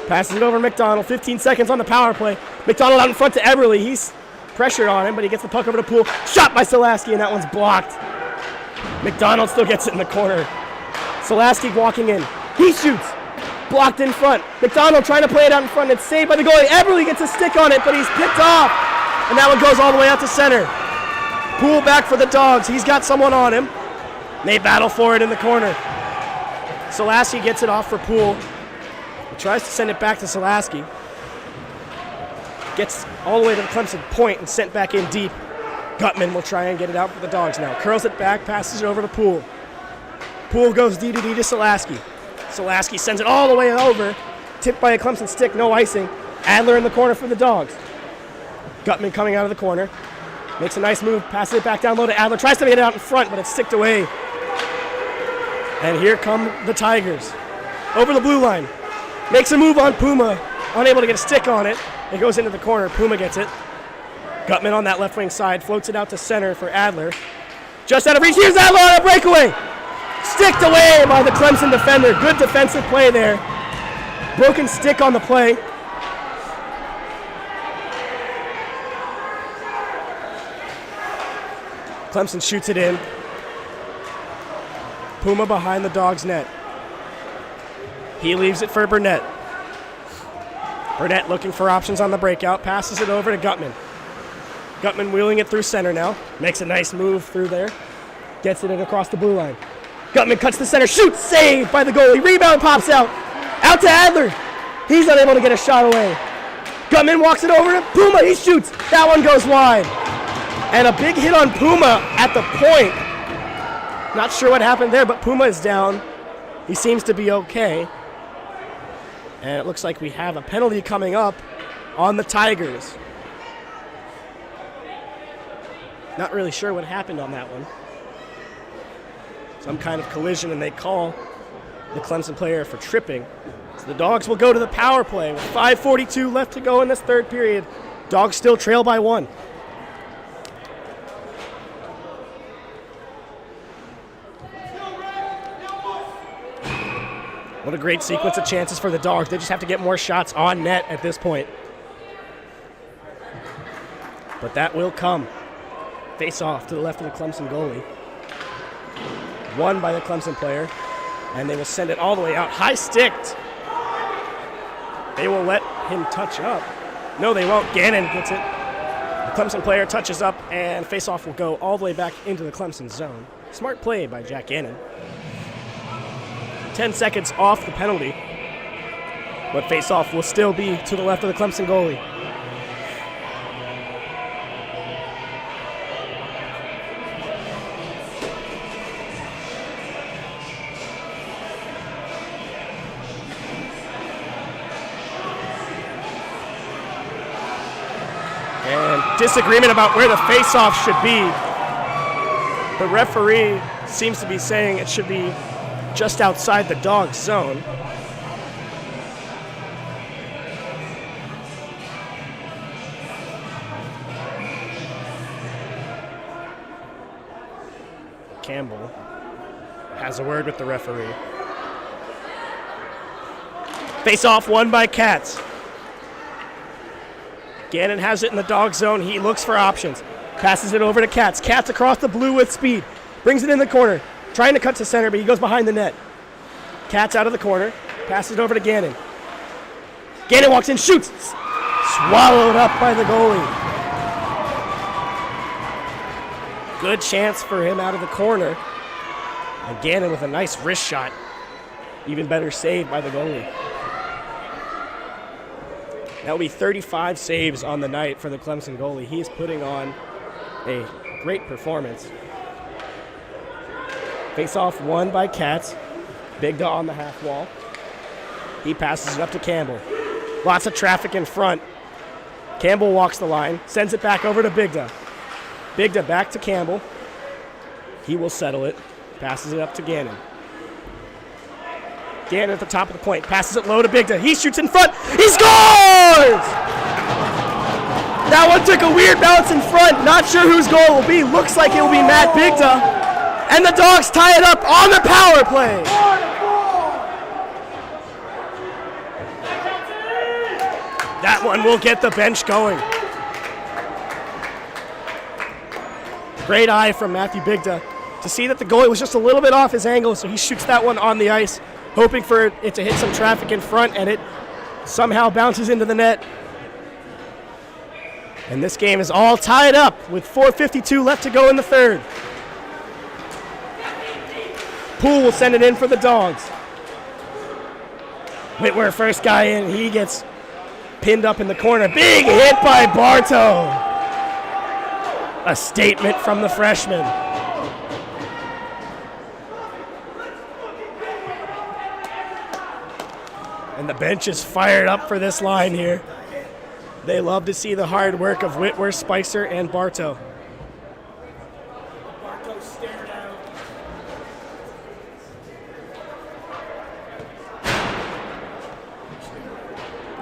Passes it over to McDonald. 15 seconds on the power play. McDonald out in front to Eberle. He's pressured on him, but he gets the puck over to Poole. Shot by Solaski, and that one's blocked. McDonald still gets it in the corner. Solaski walking in. He shoots. Blocked in front. McDonald trying to play it out in front. It's saved by the goalie. Eberle gets a stick on it, but he's picked off. And that one goes all the way out to center. Poole back for the Dogs. He's got someone on him. They battle for it in the corner. Solaski gets it off for Poole. He tries to send it back to Solaski. Gets all the way to the Clemson point and sent back in deep. Gutman will try and get it out for the Dogs now. Curls it back, passes it over to Poole. Poole goes D to Solaski. Solaski sends it all the way over. Tipped by a Clemson stick, no icing. Adler in the corner for the Dogs. Gutman coming out of the corner. Makes a nice move, passes it back down low to Adler. Tries to get it out in front, but it's sticked away. And here come the Tigers. Over the blue line. Makes a move on Puma. Unable to get a stick on it. It goes into the corner. Puma gets it. Gutman on that left wing side. Floats it out to center for Adler. Just out of reach. Here's Adler on a breakaway. Sticked away by the Clemson defender. Good defensive play there. Broken stick on the play. Clemson shoots it in. Puma behind the Dogs' net. He leaves it for Burnett. Burnett looking for options on the breakout. Passes it over to Gutman. Gutman wheeling it through center now. Makes a nice move through there. Gets it in across the blue line. Gutman cuts the center. Shoots. Saved by the goalie. Rebound pops out. Out to Adler. He's unable to get a shot away. Gutman walks it over to Puma. He shoots. That one goes wide. And a big hit on Puma at the point. Not sure what happened there, but Puma is down. He seems to be okay. And it looks like we have a penalty coming up on the Tigers. Not really sure what happened on that one. Some kind of collision, and they call the Clemson player for tripping. So the Dogs will go to the power play with 5:42 left to go in this third period. Dogs still trail by 1. What a great sequence of chances for the Dogs. They just have to get more shots on net at this point. But that will come. Face off to the left of the Clemson goalie. Won by the Clemson player. And they will send it all the way out. High sticked. They will let him touch up. No, they won't. Gannon gets it. The Clemson player touches up, and face off will go all the way back into the Clemson zone. Smart play by Jack Gannon. 10 seconds off the penalty. But face off will still be to the left of the Clemson goalie. Disagreement about where the face-off should be. The referee seems to be saying it should be just outside the Dogs' zone. Campbell has a word with the referee. Face-off won by Katz. Gannon has it in the Dog zone. He looks for options. Passes it over to Katz. Katz across the blue with speed. Brings it in the corner. Trying to cut to center, but he goes behind the net. Katz out of the corner. Passes it over to Gannon. Gannon walks in, shoots. Swallowed up by the goalie. Good chance for him out of the corner. And Gannon with a nice wrist shot. Even better save by the goalie. That will be 35 saves on the night for the Clemson goalie. He is putting on a great performance. Face-off won by Katz. Bigda on the half wall. He passes it up to Campbell. Lots of traffic in front. Campbell walks the line, sends it back over to Bigda. Bigda back to Campbell. He will settle it. Passes it up to Gannon. Gannon at the top of the point. Passes it low to Bigda. He shoots in front. He scores! That one took a weird bounce in front. Not sure whose goal it will be. Looks like it will be Matt Bigda. And the Dogs tie it up on the power play. That one will get the bench going. Great eye from Matthew Bigda to see that the goalie was just a little bit off his angle, so he shoots that one on the ice, hoping for it to hit some traffic in front, and it somehow bounces into the net. And this game is all tied up with 4:52 left to go in the third. Poole will send it in for the Dogs. Whitwer, first guy in, he gets pinned up in the corner. Big hit by Bartow. A statement from the freshman. And the bench is fired up for this line here. They love to see the hard work of Whitwer, Spicer, and Bartow. Bartow stared out.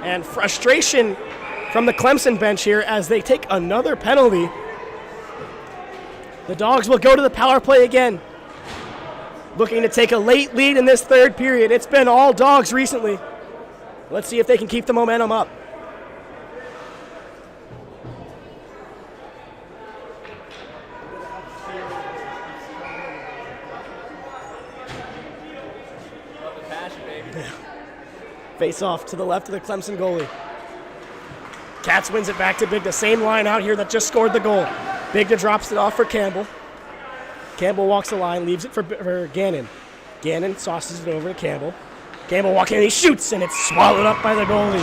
And frustration from the Clemson bench here as they take another penalty. The Dogs will go to the power play again, looking to take a late lead in this third period. It's been all Dogs recently. Let's see if they can keep the momentum up. Face off to the left of the Clemson goalie. Cats wins it back to Bigda. Same line out here that just scored the goal. Bigda drops it off for Campbell. Campbell walks the line, leaves it for Gannon. Gannon sauces it over to Campbell. Campbell walking in, he shoots, and it's swallowed up by the goalie.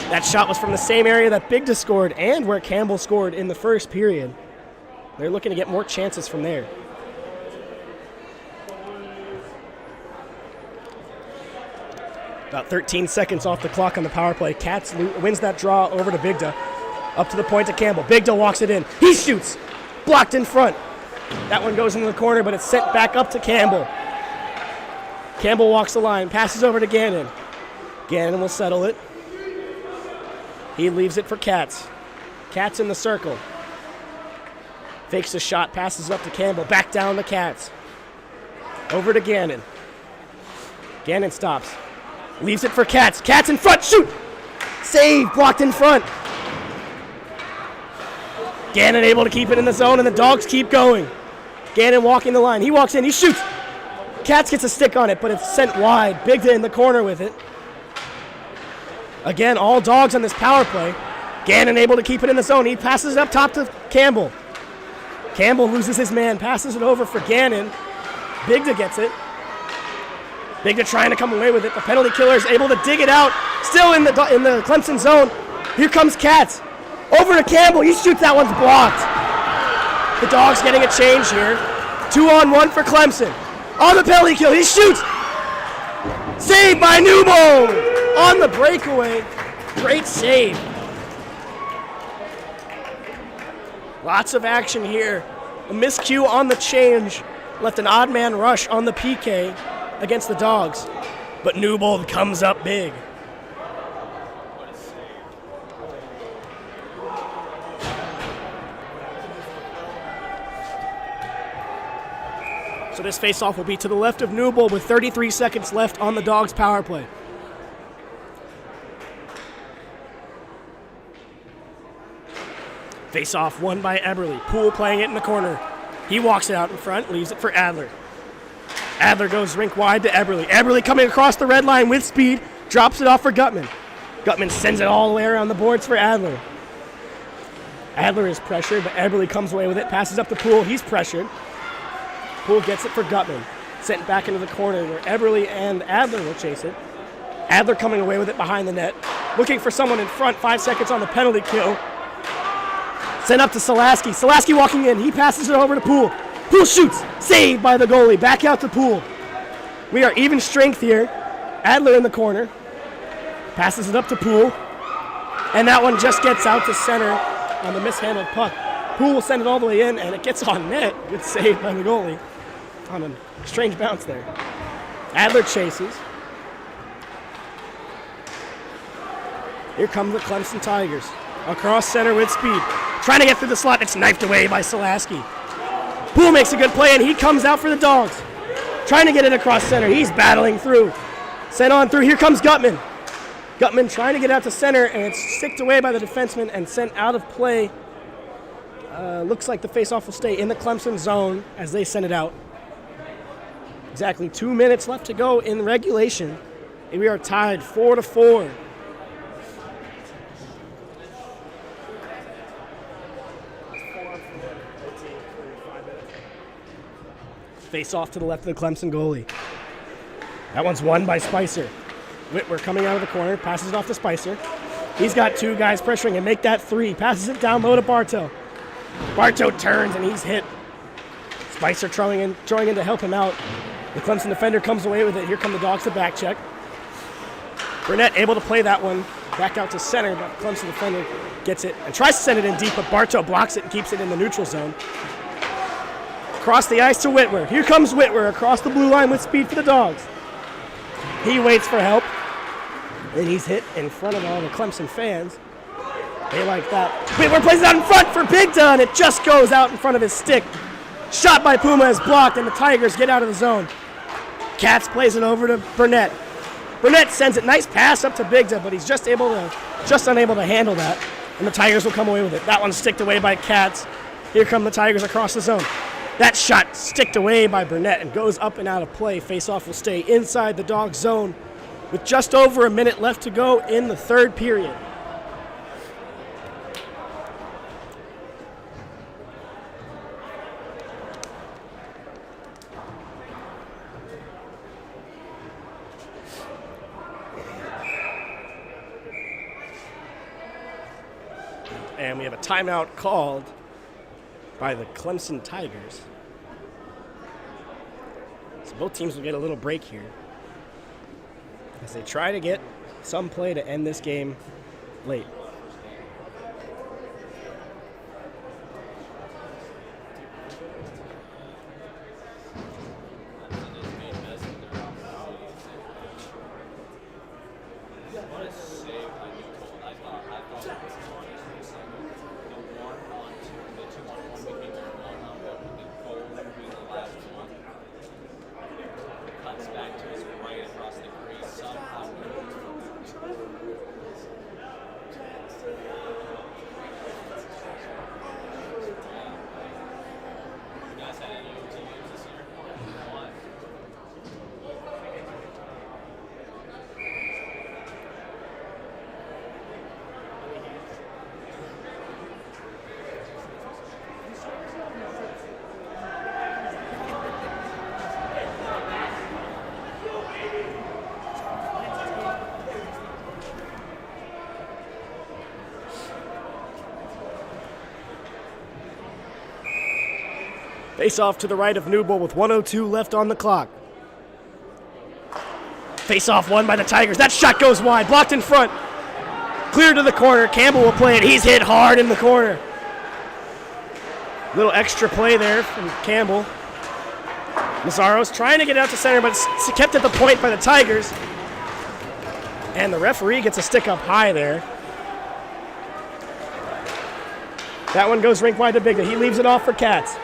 That shot was from the same area that Bigda scored and where Campbell scored in the first period. They're looking to get more chances from there. About 13 seconds off the clock on the power play. Cats wins that draw over to Bigda. Up to the point to Campbell. Bigda walks it in. He shoots. Blocked in front. That one goes into the corner, but it's sent back up to Campbell. Campbell walks the line. Passes over to Gannon. Gannon will settle it. He leaves it for Cats. Cats in the circle. Fakes the shot. Passes up to Campbell. Back down to Cats. Over to Gannon. Gannon stops. Leaves it for Cats. Cats in front. Shoot! Save. Blocked in front. Gannon able to keep it in the zone, and the Dogs keep going. Gannon walking the line. He walks in. He shoots. Cats gets a stick on it, but it's sent wide. Bigda in the corner with it. Again, all Dogs on this power play. Gannon able to keep it in the zone. He passes it up top to Campbell. Campbell loses his man. Passes it over for Gannon. Bigda gets it. Bigda trying to come away with it. The penalty killer is able to dig it out. Still in the Clemson zone. Here comes Cats. Over to Campbell. He shoots. That one's blocked. The Dogs getting a change here. 2-on-1 for Clemson. On the penalty kill. He shoots. Saved by Newbold. On the breakaway. Great save. Lots of action here. A miscue on the change left an odd man rush on the PK against the Dogs, but Newbold comes up big. So this face-off will be to the left of Newbold with 33 seconds left on the Dogs' power play. Face-off won by Eberle. Poole playing it in the corner. He walks it out in front, leaves it for Adler. Adler goes rink wide to Eberle. Eberle coming across the red line with speed, drops it off for Gutman. Gutman sends it all the way around the boards for Adler. Adler is pressured, but Eberle comes away with it, passes up to Poole. He's pressured. Poole gets it for Gutman. Sent back into the corner where Eberle and Adler will chase it. Adler coming away with it behind the net. Looking for someone in front, 5 seconds on the penalty kill. Sent up to Solaski. Solaski walking in. He passes it over to Poole. Poole shoots. Saved by the goalie. Back out to Poole. We are even strength here. Adler in the corner. Passes it up to Poole. And that one just gets out to center on the mishandled puck. Poole will send it all the way in, and it gets on net. Good save by the goalie on a strange bounce there. Adler chases. Here come the Clemson Tigers. Across center with speed. Trying to get through the slot. It's knifed away by Solaski. Poole makes a good play, and he comes out for the Dogs. Trying to get it across center. He's battling through. Sent on through. Here comes Gutman. Gutman trying to get out to center, and it's sticked away by the defenseman and sent out of play. Looks like the faceoff will stay in the Clemson zone as they send it out. Exactly 2 minutes left to go in regulation, and we are tied 4-4. Face off to the left of the Clemson goalie. That one's won by Spicer. Whitwer coming out of the corner, passes it off to Spicer. He's got two guys pressuring him, make that three. Passes it down low to Bartow. Bartow turns and he's hit. Spicer throwing in to help him out. The Clemson defender comes away with it. Here come the Dogs to back check. Burnett able to play that one back out to center, but the Clemson defender gets it and tries to send it in deep, but Bartow blocks it and keeps it in the neutral zone. Across the ice to Whitwer. Here comes Whitwer across the blue line with speed for the Dogs. He waits for help, and he's hit in front of all the Clemson fans. They like that. Whitwer plays it out in front for Bigda, and it just goes out in front of his stick. Shot by Puma is blocked, and the Tigers get out of the zone. Katz plays it over to Burnett. Burnett sends it. Nice pass up to Bigda, but he's just unable to handle that, and the Tigers will come away with it. That one's sticked away by Katz. Here come the Tigers across the zone. That shot sticked away by Burnett and goes up and out of play. Face-off will stay inside the Dogs zone with just over a minute left to go in the third period. And we have a timeout called by the Clemson Tigers. So both teams will get a little break here as they try to get some play to end this game late. Face off to the right of Newbold with 1:02 left on the clock. Face off won by the Tigers. That shot goes wide, blocked in front. Clear to the corner. Campbell will play it. He's hit hard in the corner. Little extra play there from Campbell. Mazzaro's trying to get out to center, but it's kept at the point by the Tigers. And the referee gets a stick up high there. That one goes rink wide to Bigda. He leaves it off for Katz.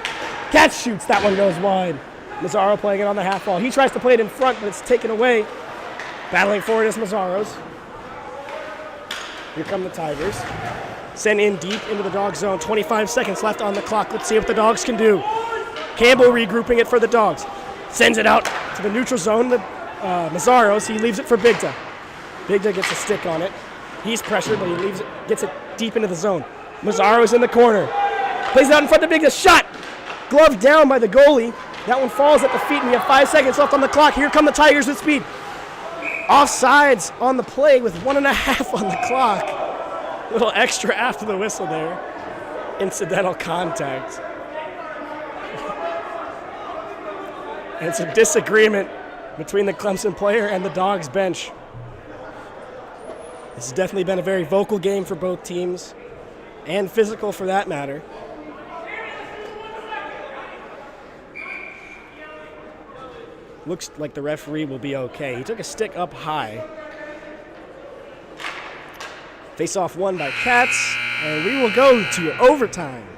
Katz shoots. That one goes wide. Mazzaro playing it on the half wall. He tries to play it in front, but it's taken away. Battling for it is Mazzaro's. Here come the Tigers. Sent in deep into the Dogs zone. 25 seconds left on the clock. Let's see what the Dogs can do. Campbell regrouping it for the Dogs. Sends it out to the neutral zone. Mazzaro's. He leaves it for Bigda. Bigda gets a stick on it. He's pressured, but he gets it deep into the zone. Mazzaro's in the corner. Plays it out in front of Bigda. Shot! Gloved down by the goalie. That one falls at the feet, and we have 5 seconds left on the clock. Here come the Tigers with speed. Offsides on the play with 1.5 on the clock. A little extra after the whistle there. Incidental contact. And some disagreement between the Clemson player and the Dogs bench. This has definitely been a very vocal game for both teams, and physical for that matter. Looks like the referee will be okay. He took a stick up high. Face-off won by Katz, and we will go to overtime.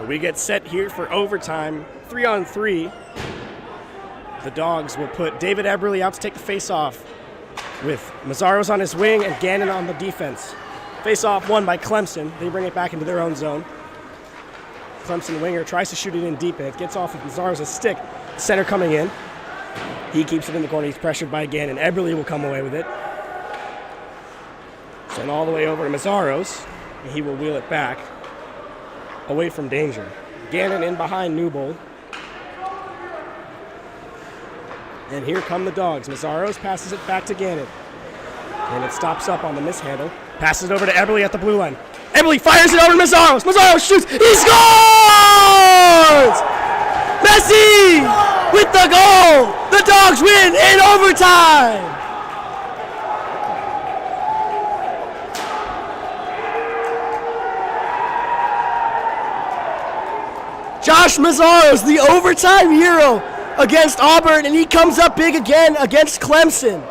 But we get set here for overtime, 3-on-3. The Dogs will put David Eberly out to take the face-off with Mazzaros on his wing and Gannon on the defense. Face-off won by Clemson. They bring it back into their own zone. Clemson winger tries to shoot it in deep, and it gets off of Mazzaros' stick. Center coming in. He keeps it in the corner. He's pressured by Gannon. Eberly will come away with it. Sent all the way over to Mazzaros. And he will wheel it back away from danger. Gannon in behind Newbold. And here come the Dogs. Mazzaros passes it back to Gannon. And it stops up on the mishandle. Passes it over to Eberly at the blue line. Eberly fires it over to Mazzaros. Mazzaros shoots. He scores! Messi with the goal. The Dogs win in overtime. Josh Mazzaros, the overtime hero against Auburn, and he comes up big again against Clemson.